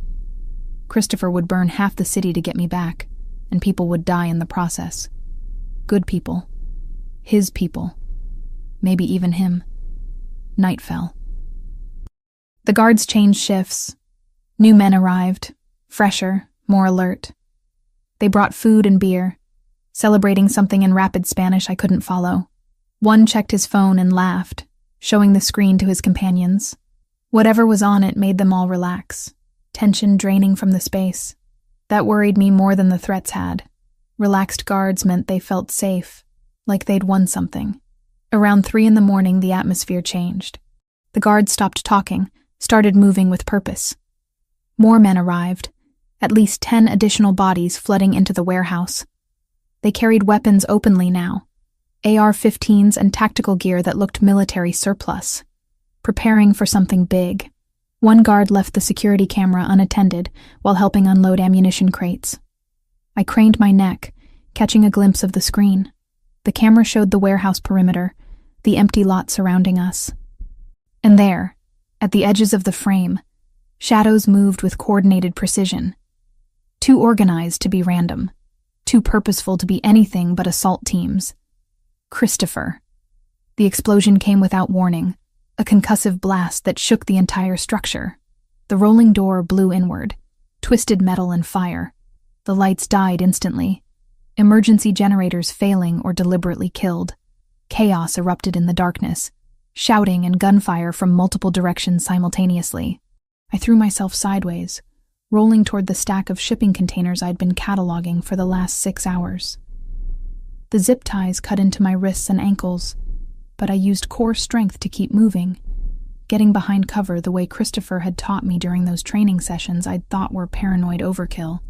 Christopher would burn half the city to get me back, and people would die in the process. Good people. His people. Maybe even him. Night fell. The guards changed shifts. New men arrived, fresher, more alert. They brought food and beer, celebrating something in rapid Spanish I couldn't follow. One checked his phone and laughed, showing the screen to his companions. Whatever was on it made them all relax, tension draining from the space. That worried me more than the threats had. Relaxed guards meant they felt safe, like they'd won something. Around 3 a.m, the atmosphere changed. The guards stopped talking, started moving with purpose. More men arrived, at least 10 additional bodies flooding into the warehouse. They carried weapons openly now, AR-15s and tactical gear that looked military surplus, preparing for something big. One guard left the security camera unattended while helping unload ammunition crates. I craned my neck, catching a glimpse of the screen. The camera showed the warehouse perimeter, the empty lot surrounding us. And there, at the edges of the frame, shadows moved with coordinated precision. Too organized to be random, too purposeful to be anything but assault teams. Christopher. The explosion came without warning, a concussive blast that shook the entire structure. The rolling door blew inward, twisted metal and fire. The lights died instantly, emergency generators failing or deliberately killed. Chaos erupted in the darkness, shouting and gunfire from multiple directions simultaneously. I threw myself sideways, rolling toward the stack of shipping containers I'd been cataloging for the last 6 hours. The zip ties cut into my wrists and ankles, but I used core strength to keep moving, getting behind cover the way Christopher had taught me during those training sessions I'd thought were paranoid overkill.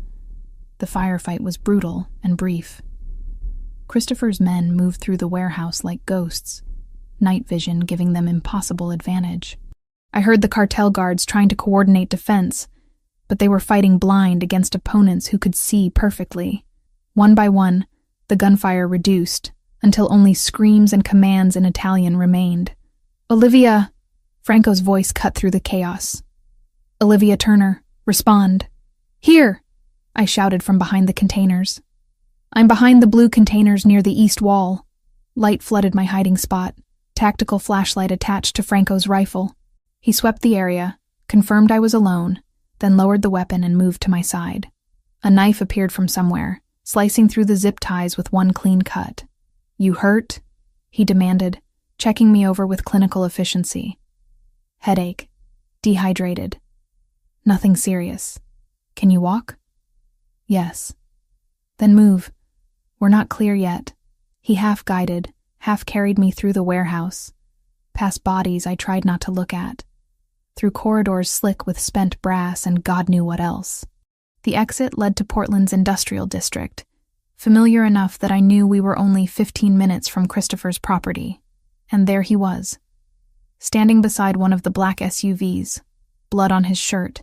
The firefight was brutal and brief. Christopher's men moved through the warehouse like ghosts, night vision giving them impossible advantage. I heard the cartel guards trying to coordinate defense, but they were fighting blind against opponents who could see perfectly. One by one, the gunfire reduced, until only screams and commands in Italian remained. "Olivia!" Franco's voice cut through the chaos. "Olivia Turner, respond." "Here!" I shouted from behind the containers. "I'm behind the blue containers near the east wall." Light flooded my hiding spot, tactical flashlight attached to Franco's rifle. He swept the area, confirmed I was alone, then lowered the weapon and moved to my side. A knife appeared from somewhere, slicing through the zip ties with one clean cut. "You hurt?" he demanded, checking me over with clinical efficiency. Headache. Dehydrated. Nothing serious. Can you walk? Yes. Then move. We're not clear yet. He half guided, half carried me through the warehouse, past bodies I tried not to look at, through corridors slick with spent brass and God knew what else. The exit led to Portland's industrial district, familiar enough that I knew we were only 15 minutes from Christopher's property. And there he was, standing beside one of the black SUVs, blood on his shirt,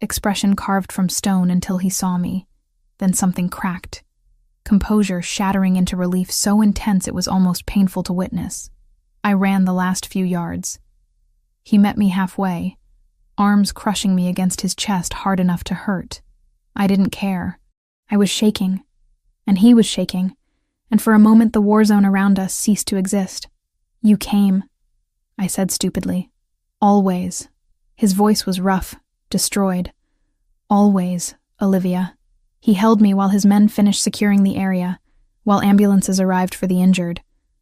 expression carved from stone until he saw me. Then something cracked, composure shattering into relief so intense it was almost painful to witness. I ran the last few yards. He met me halfway, arms crushing me against his chest hard enough to hurt. I didn't care. I was shaking, and he was shaking, and for a moment the war zone around us ceased to exist. You came, I said stupidly. Always. His voice was rough, destroyed. Always, Olivia. He held me while his men finished securing the area, while ambulances arrived for the injured,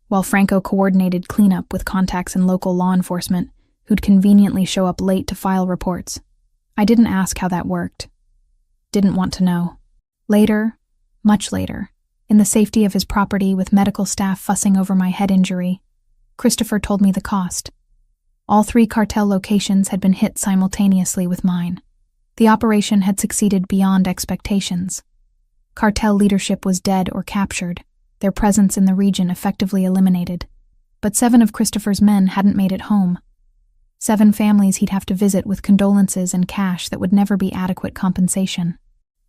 while Franco coordinated cleanup with contacts in local law enforcement, who'd conveniently show up late to file reports. I didn't ask how that worked. Didn't want to know. Later, much later, in the safety of his property with medical staff fussing over my head injury, Christopher told me the cost. All 3 cartel locations had been hit simultaneously with mine. The operation had succeeded beyond expectations. Cartel leadership was dead or captured, their presence in the region effectively eliminated. But 7 of Christopher's men hadn't made it home. 7 families he'd have to visit with condolences and cash that would never be adequate compensation.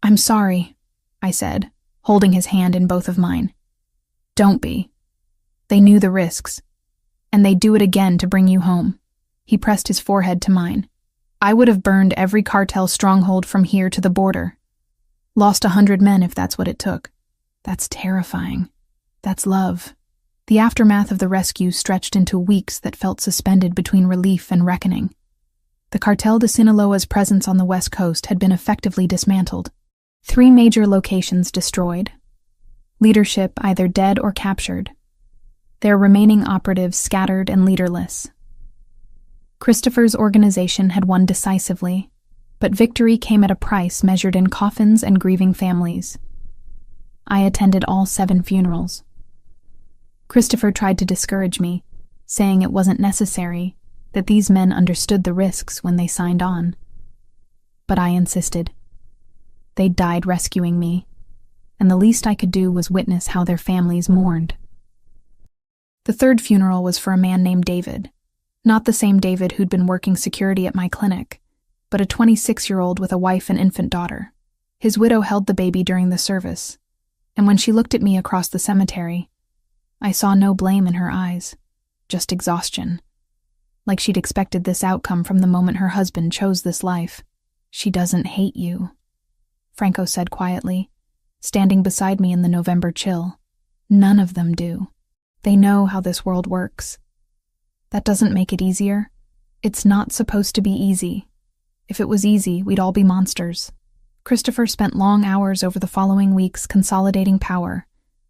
I'm sorry, I said, holding his hand in both of mine. Don't be. They knew the risks. And they'd do it again to bring you home. He pressed his forehead to mine. I would have burned every cartel stronghold from here to the border. Lost 100 men if that's what it took. That's terrifying. That's love. The aftermath of the rescue stretched into weeks that felt suspended between relief and reckoning. The Cartel de Sinaloa's presence on the West Coast had been effectively dismantled. 3 major locations destroyed. Leadership either dead or captured. Their remaining operatives scattered and leaderless. Christopher's organization had won decisively, but victory came at a price measured in coffins and grieving families. I attended all 7 funerals. Christopher tried to discourage me, saying it wasn't necessary, that these men understood the risks when they signed on. But I insisted. They died rescuing me, and the least I could do was witness how their families mourned. The 3rd funeral was for a man named David, not the same David who'd been working security at my clinic, but a 26-year-old with a wife and infant daughter. His widow held the baby during the service, and when she looked at me across the cemetery, I saw no blame in her eyes, just exhaustion, like she'd expected this outcome from the moment her husband chose this life. She doesn't hate you, Franco said quietly, standing beside me in the November chill. None of them do. They know how this world works. That doesn't make it easier. It's not supposed to be easy. If it was easy, we'd all be monsters. Christopher spent long hours over the following weeks consolidating power,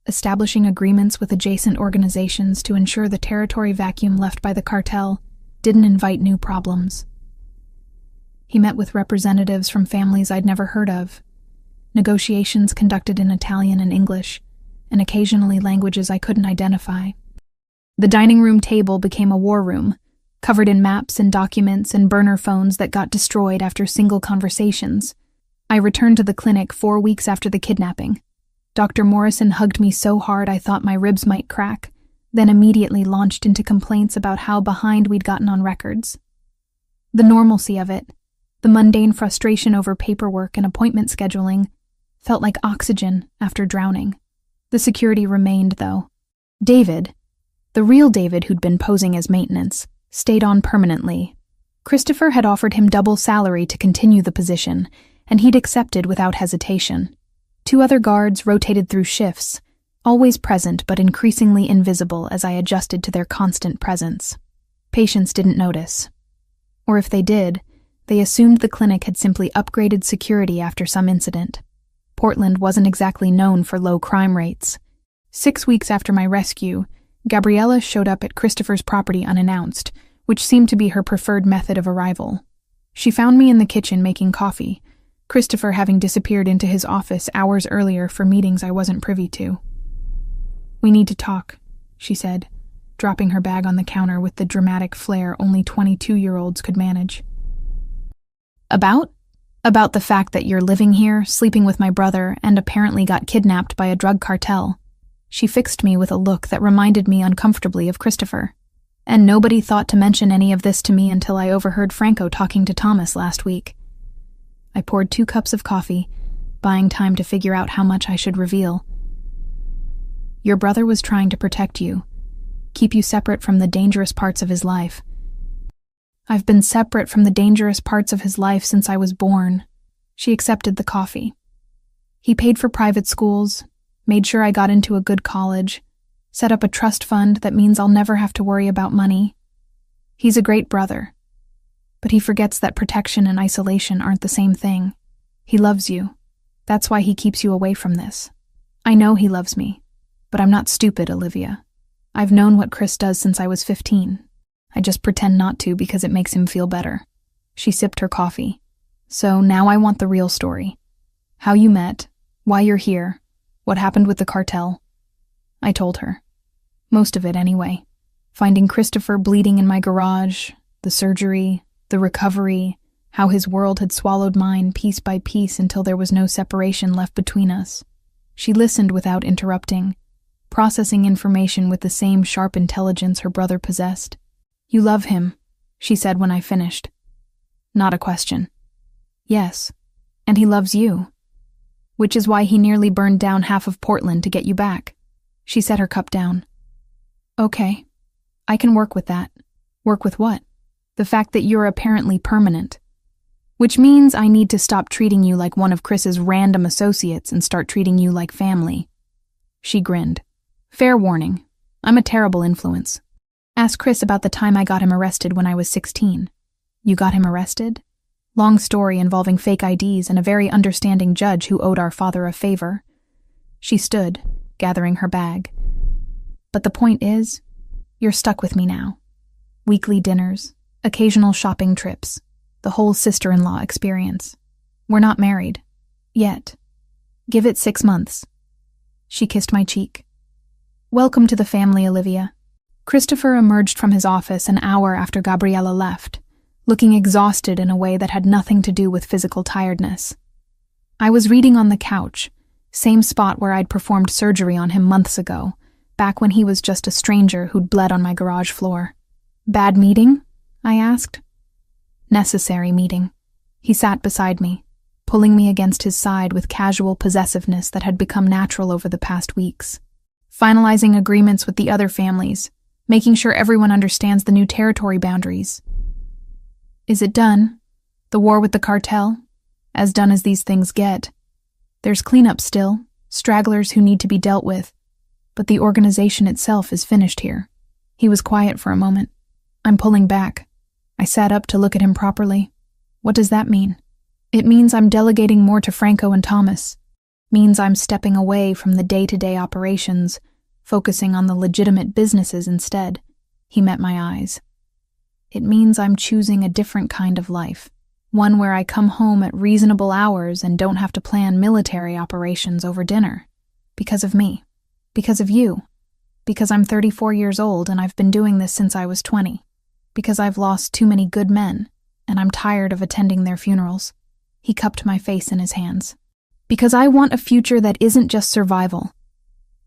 establishing agreements with adjacent organizations to ensure the territory vacuum left by the cartel didn't invite new problems. He met with representatives from families I'd never heard of, negotiations conducted in Italian and English, and occasionally languages I couldn't identify. The dining room table became a war room, covered in maps and documents and burner phones that got destroyed after single conversations. I returned to the clinic 4 weeks after the kidnapping. Dr. Morrison hugged me so hard I thought my ribs might crack, then immediately launched into complaints about how behind we'd gotten on records. The normalcy of it, the mundane frustration over paperwork and appointment scheduling, felt like oxygen after drowning. The security remained, though. David, the real David who'd been posing as maintenance, stayed on permanently. Christopher had offered him double salary to continue the position, and he'd accepted without hesitation. 2 other guards rotated through shifts, always present but increasingly invisible as I adjusted to their constant presence. Patients didn't notice. Or if they did, they assumed the clinic had simply upgraded security after some incident. Portland wasn't exactly known for low crime rates. 6 weeks after my rescue, Gabriella showed up at Christopher's property unannounced, which seemed to be her preferred method of arrival. She found me in the kitchen making coffee, Christopher having disappeared into his office hours earlier for meetings I wasn't privy to. "We need to talk," she said, dropping her bag on the counter with the dramatic flair only 22-year-olds could manage. "About? About the fact that you're living here, sleeping with my brother, and apparently got kidnapped by a drug cartel." She fixed me with a look that reminded me uncomfortably of Christopher. "And nobody thought to mention any of this to me until I overheard Franco talking to Thomas last week." I poured 2 cups of coffee, buying time to figure out how much I should reveal. "Your brother was trying to protect you, keep you separate from the dangerous parts of his life." "I've been separate from the dangerous parts of his life since I was born." She accepted the coffee. "He paid for private schools, made sure I got into a good college, set up a trust fund that means I'll never have to worry about money. He's a great brother. But he forgets that protection and isolation aren't the same thing. He loves you. That's why he keeps you away from this. I know he loves me, but I'm not stupid, Olivia. I've known what Chris does since I was 15. I just pretend not to because it makes him feel better." She sipped her coffee. "So now I want the real story. How you met, why you're here, what happened with the cartel." I told her. Most of it anyway. Finding Christopher bleeding in my garage, the surgery, the recovery, how his world had swallowed mine piece by piece until there was no separation left between us. She listened without interrupting, processing information with the same sharp intelligence her brother possessed. "You love him," she said when I finished. Not a question. "Yes, and he loves you. Which is why he nearly burned down half of Portland to get you back." She set her cup down. "Okay, I can work with that." "Work with what?" "The fact that you're apparently permanent. Which means I need to stop treating you like one of Chris's random associates and start treating you like family." She grinned. "Fair warning, I'm a terrible influence. Ask Chris about the time I got him arrested when I was 16. "You got him arrested?" "Long story involving fake IDs and a very understanding judge who owed our father a favor." She stood, gathering her bag. "But the point is, you're stuck with me now. Weekly dinners, occasional shopping trips, the whole sister-in-law experience. We're not married. Yet. Give it 6 months." She kissed my cheek. "Welcome to the family, Olivia." Christopher emerged from his office an hour after Gabriella left, looking exhausted in a way that had nothing to do with physical tiredness. I was reading on the couch, same spot where I'd performed surgery on him months ago, back when he was just a stranger who'd bled on my garage floor. "Bad meeting?" I asked. "Necessary meeting." He sat beside me, pulling me against his side with casual possessiveness that had become natural over the past weeks. "Finalizing agreements with the other families, making sure everyone understands the new territory boundaries." "Is it done? The war with the cartel? As done as these things get. There's cleanup still, stragglers who need to be dealt with, but the organization itself is finished here." He was quiet for a moment. "I'm pulling back." I sat up to look at him properly. "What does that mean?" "It means I'm delegating more to Franco and Thomas. Means I'm stepping away from the day-to-day operations, focusing on the legitimate businesses instead." He met my eyes. "It means I'm choosing a different kind of life, one where I come home at reasonable hours and don't have to plan military operations over dinner. Because of me. Because of you. Because I'm 34 years old and I've been doing this since I was 20. Because I've lost too many good men, and I'm tired of attending their funerals." He cupped my face in his hands. "Because I want a future that isn't just survival.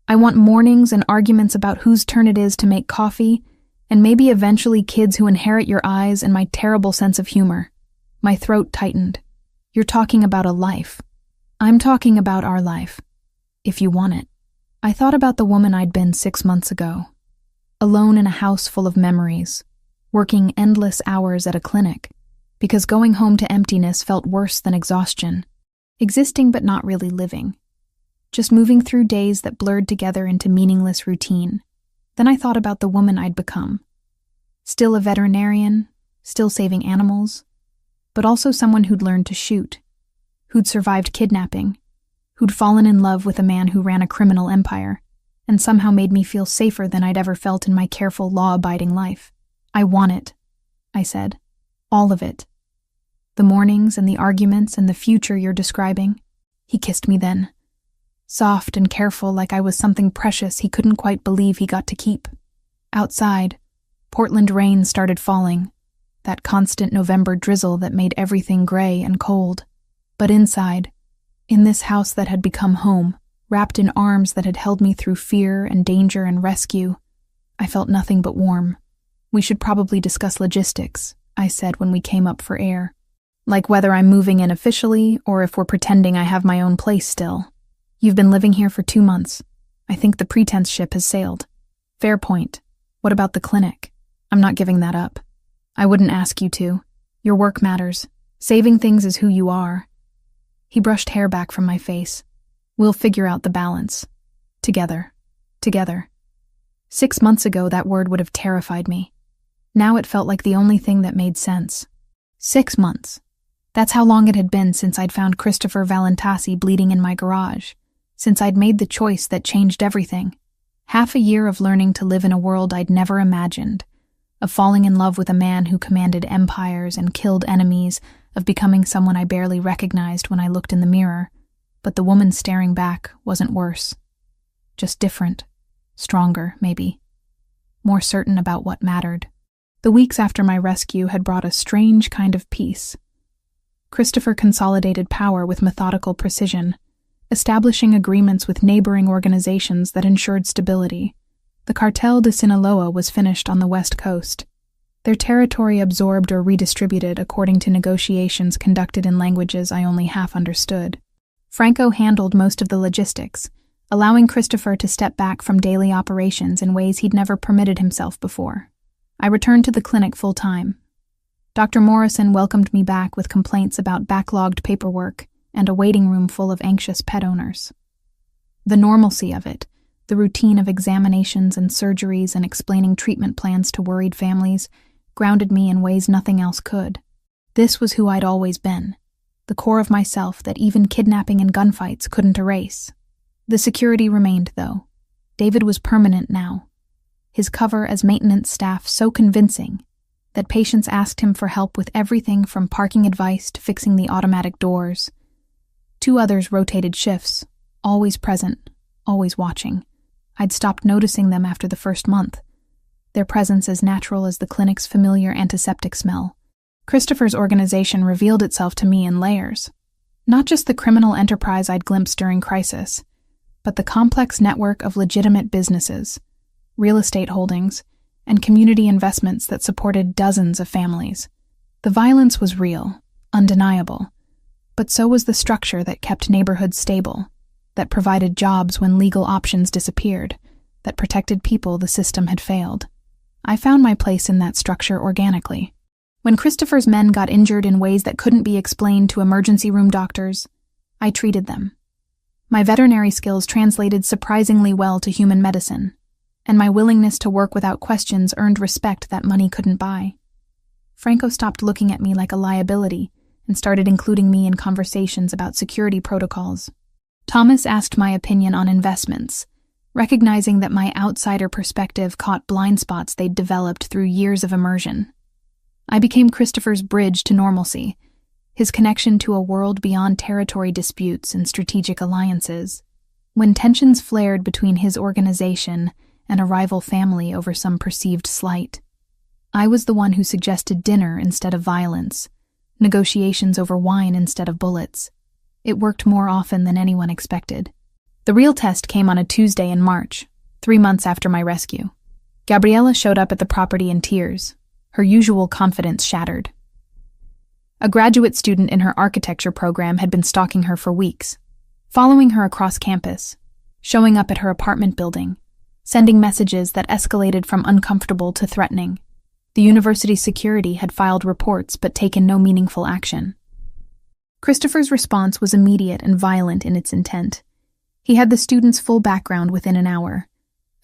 I want mornings and arguments about whose turn it is to make coffee, and maybe eventually kids who inherit your eyes and my terrible sense of humor." My throat tightened. "You're talking about a life." "I'm talking about our life. If you want it." I thought about the woman I'd been 6 months ago. Alone in a house full of memories, working endless hours at a clinic, because going home to emptiness felt worse than exhaustion. Existing but not really living. Just moving through days that blurred together into meaningless routine. Then I thought about the woman I'd become. Still a veterinarian, still saving animals, but also someone who'd learned to shoot, who'd survived kidnapping, who'd fallen in love with a man who ran a criminal empire, and somehow made me feel safer than I'd ever felt in my careful, law-abiding life. "I want it," I said. "All of it. The mornings and the arguments and the future you're describing." He kissed me then, soft and careful like I was something precious he couldn't quite believe he got to keep. Outside, Portland rain started falling, that constant November drizzle that made everything gray and cold. But inside, in this house that had become home, wrapped in arms that had held me through fear and danger and rescue, I felt nothing but warm. "We should probably discuss logistics," I said when we came up for air. "Like whether I'm moving in officially or if we're pretending I have my own place still. You've been living here for 2 months. I think the pretense ship has sailed." "Fair point. What about the clinic?" "I'm not giving that up. I wouldn't ask you to. Your work matters. Saving things is who you are." He brushed hair back from my face. "We'll figure out the balance. Together. Together." 6 months ago, that word would have terrified me. Now it felt like the only thing that made sense. 6 months. That's how long it had been since I'd found Christopher Valentasi bleeding in my garage, since I'd made the choice that changed everything. Half a year of learning to live in a world I'd never imagined, of falling in love with a man who commanded empires and killed enemies, of becoming someone I barely recognized when I looked in the mirror. But the woman staring back wasn't worse. Just different. Stronger, maybe. More certain about what mattered. The weeks after my rescue had brought a strange kind of peace. Christopher consolidated power with methodical precision, establishing agreements with neighboring organizations that ensured stability. The Cartel de Sinaloa was finished on the West Coast, their territory absorbed or redistributed according to negotiations conducted in languages I only half understood. Franco handled most of the logistics, allowing Christopher to step back from daily operations in ways he'd never permitted himself before. I returned to the clinic full-time. Dr. Morrison welcomed me back with complaints about backlogged paperwork and a waiting room full of anxious pet owners. The normalcy of it, the routine of examinations and surgeries and explaining treatment plans to worried families, grounded me in ways nothing else could. This was who I'd always been, the core of myself that even kidnapping and gunfights couldn't erase. The security remained, though. David was permanent now. His cover as maintenance staff so convincing that patients asked him for help with everything from parking advice to fixing the automatic doors. 2 others rotated shifts, always present, always watching. I'd stopped noticing them after the first month, their presence as natural as the clinic's familiar antiseptic smell. Christopher's organization revealed itself to me in layers. Not just the criminal enterprise I'd glimpsed during crisis, but the complex network of legitimate businesses, real estate holdings, and community investments that supported dozens of families. The violence was real, undeniable, but so was the structure that kept neighborhoods stable, that provided jobs when legal options disappeared, that protected people the system had failed. I found my place in that structure organically. When Christopher's men got injured in ways that couldn't be explained to emergency room doctors, I treated them. My veterinary skills translated surprisingly well to human medicine, and my willingness to work without questions earned respect that money couldn't buy. Franco stopped looking at me like a liability and started including me in conversations about security protocols. Thomas asked my opinion on investments, recognizing that my outsider perspective caught blind spots they'd developed through years of immersion. I became Christopher's bridge to normalcy, his connection to a world beyond territory disputes and strategic alliances. When tensions flared between his organization and a rival family over some perceived slight, I was the one who suggested dinner instead of violence, negotiations over wine instead of bullets. It worked more often than anyone expected. The real test came on a Tuesday in March, 3 months after my rescue. Gabriela showed up at the property in tears, her usual confidence shattered. A graduate student in her architecture program had been stalking her for weeks, following her across campus, showing up at her apartment building, sending messages that escalated from uncomfortable to threatening. The university's security had filed reports but taken no meaningful action. Christopher's response was immediate and violent in its intent. He had the student's full background within an hour: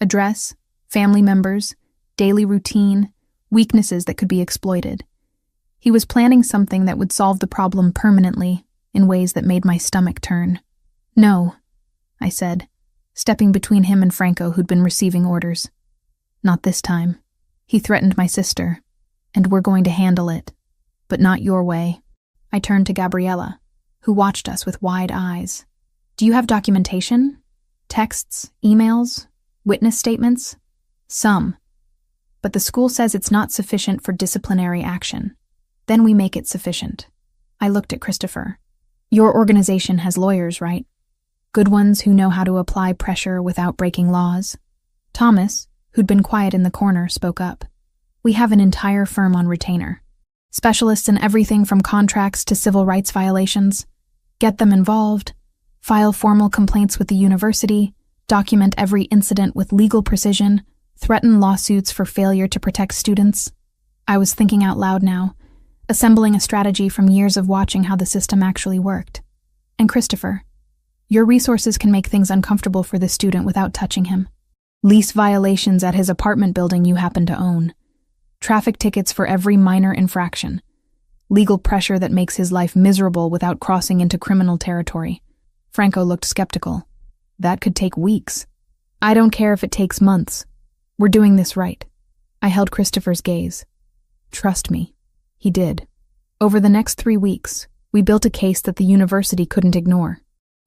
address, family members, daily routine, weaknesses that could be exploited. He was planning something that would solve the problem permanently, in ways that made my stomach turn. "No," I said, stepping between him and Franco, who'd been receiving orders. Not this time. He threatened my sister, and we're going to handle it, but not your way. I turned to Gabriella, who watched us with wide eyes. Do you have documentation? Texts, emails, witness statements? Some. But the school says it's not sufficient for disciplinary action. Then we make it sufficient. I looked at Christopher. Your organization has lawyers, right? Good ones who know how to apply pressure without breaking laws. Thomas, who'd been quiet in the corner, spoke up. We have an entire firm on retainer. Specialists in everything from contracts to civil rights violations. Get them involved, file formal complaints with the university, document every incident with legal precision, threaten lawsuits for failure to protect students. I was thinking out loud now, assembling a strategy from years of watching how the system actually worked. And Christopher, your resources can make things uncomfortable for the student without touching him. Lease violations at his apartment building you happen to own. Traffic tickets for every minor infraction. Legal pressure that makes his life miserable without crossing into criminal territory. Franco looked skeptical. That could take weeks. I don't care if it takes months. We're doing this right. I held Christopher's gaze. Trust me. He did. Over the next 3 weeks, we built a case that the university couldn't ignore.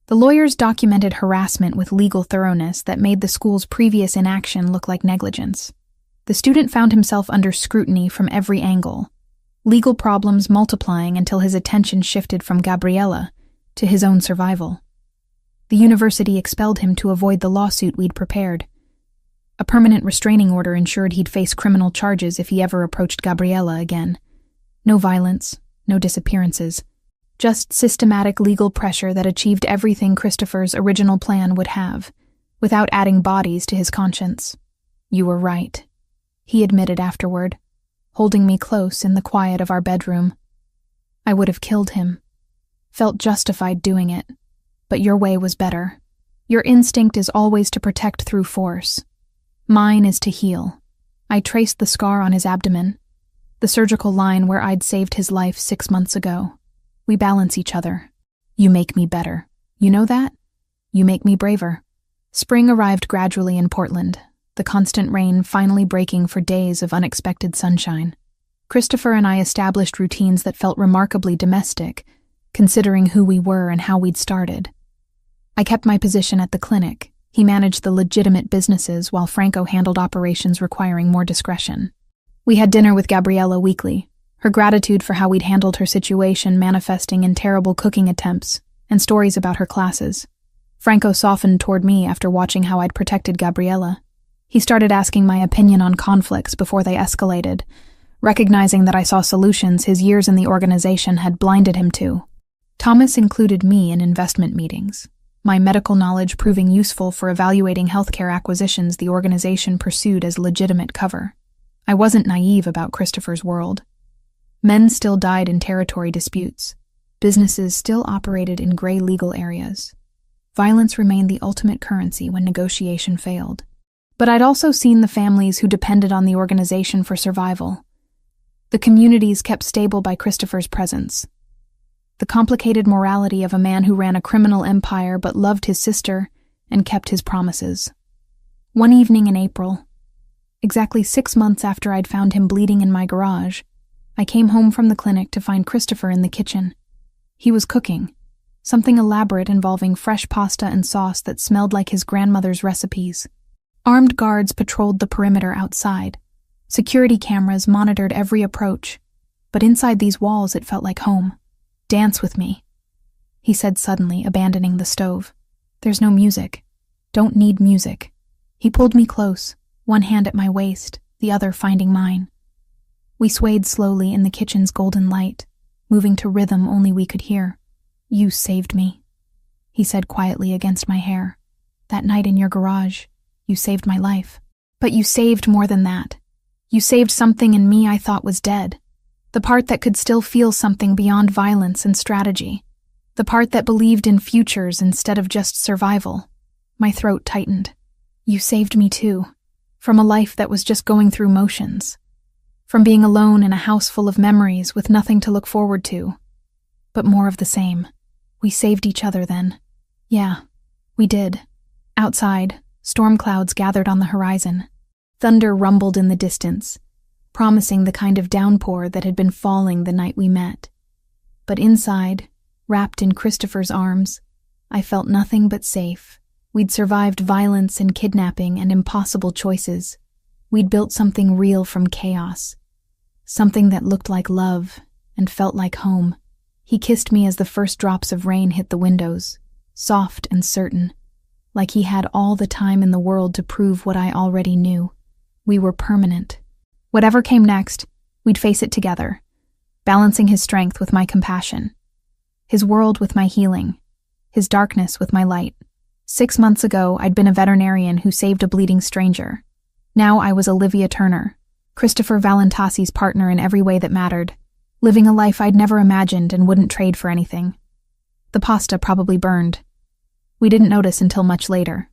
The lawyers documented harassment with legal thoroughness that made the school's previous inaction look like negligence. The student found himself under scrutiny from every angle, legal problems multiplying until his attention shifted from Gabriella to his own survival. The university expelled him to avoid the lawsuit we'd prepared. A permanent restraining order ensured he'd face criminal charges if he ever approached Gabriella again. No violence, no disappearances. Just systematic legal pressure that achieved everything Christopher's original plan would have, without adding bodies to his conscience. You were right, he admitted afterward, holding me close in the quiet of our bedroom. I would have killed him. Felt justified doing it. But your way was better. Your instinct is always to protect through force. Mine is to heal. I traced the scar on his abdomen, the surgical line where I'd saved his life 6 months ago. We balance each other. You make me better. You know that? You make me braver. Spring arrived gradually in Portland, the constant rain finally breaking for days of unexpected sunshine. Christopher and I established routines that felt remarkably domestic, considering who we were and how we'd started. I kept my position at the clinic. He managed the legitimate businesses while Franco handled operations requiring more discretion. We had dinner with Gabriella weekly, her gratitude for how we'd handled her situation manifesting in terrible cooking attempts and stories about her classes. Franco softened toward me after watching how I'd protected Gabriella. He started asking my opinion on conflicts before they escalated, recognizing that I saw solutions his years in the organization had blinded him to. Thomas included me in investment meetings, my medical knowledge proving useful for evaluating healthcare acquisitions the organization pursued as legitimate cover. I wasn't naive about Christopher's world. Men still died in territory disputes. Businesses still operated in gray legal areas. Violence remained the ultimate currency when negotiation failed. But I'd also seen the families who depended on the organization for survival. The communities kept stable by Christopher's presence. The complicated morality of a man who ran a criminal empire but loved his sister and kept his promises. One evening in April, exactly 6 months after I'd found him bleeding in my garage, I came home from the clinic to find Christopher in the kitchen. He was cooking, something elaborate involving fresh pasta and sauce that smelled like his grandmother's recipes. Armed guards patrolled the perimeter outside. Security cameras monitored every approach, but inside these walls it felt like home. Dance with me, he said suddenly, abandoning the stove. There's no music. Don't need music. He pulled me close, one hand at my waist, the other finding mine. We swayed slowly in the kitchen's golden light, moving to rhythm only we could hear. You saved me, he said quietly against my hair. That night in your garage, you saved my life. But you saved more than that. You saved something in me I thought was dead. The part that could still feel something beyond violence and strategy. The part that believed in futures instead of just survival. My throat tightened. You saved me too. From a life that was just going through motions. From being alone in a house full of memories with nothing to look forward to. But more of the same. We saved each other then. Yeah, we did. Outside, storm clouds gathered on the horizon. Thunder rumbled in the distance, promising the kind of downpour that had been falling the night we met. But inside, wrapped in Christopher's arms, I felt nothing but safe. We'd survived violence and kidnapping and impossible choices. We'd built something real from chaos. Something that looked like love and felt like home. He kissed me as the first drops of rain hit the windows, soft and certain, like he had all the time in the world to prove what I already knew. We were permanent. Whatever came next, we'd face it together, balancing his strength with my compassion, his world with my healing, his darkness with my light. 6 months ago, I'd been a veterinarian who saved a bleeding stranger. Now I was Olivia Turner, Christopher Valentasi's partner in every way that mattered, living a life I'd never imagined and wouldn't trade for anything. The pasta probably burned. We didn't notice until much later.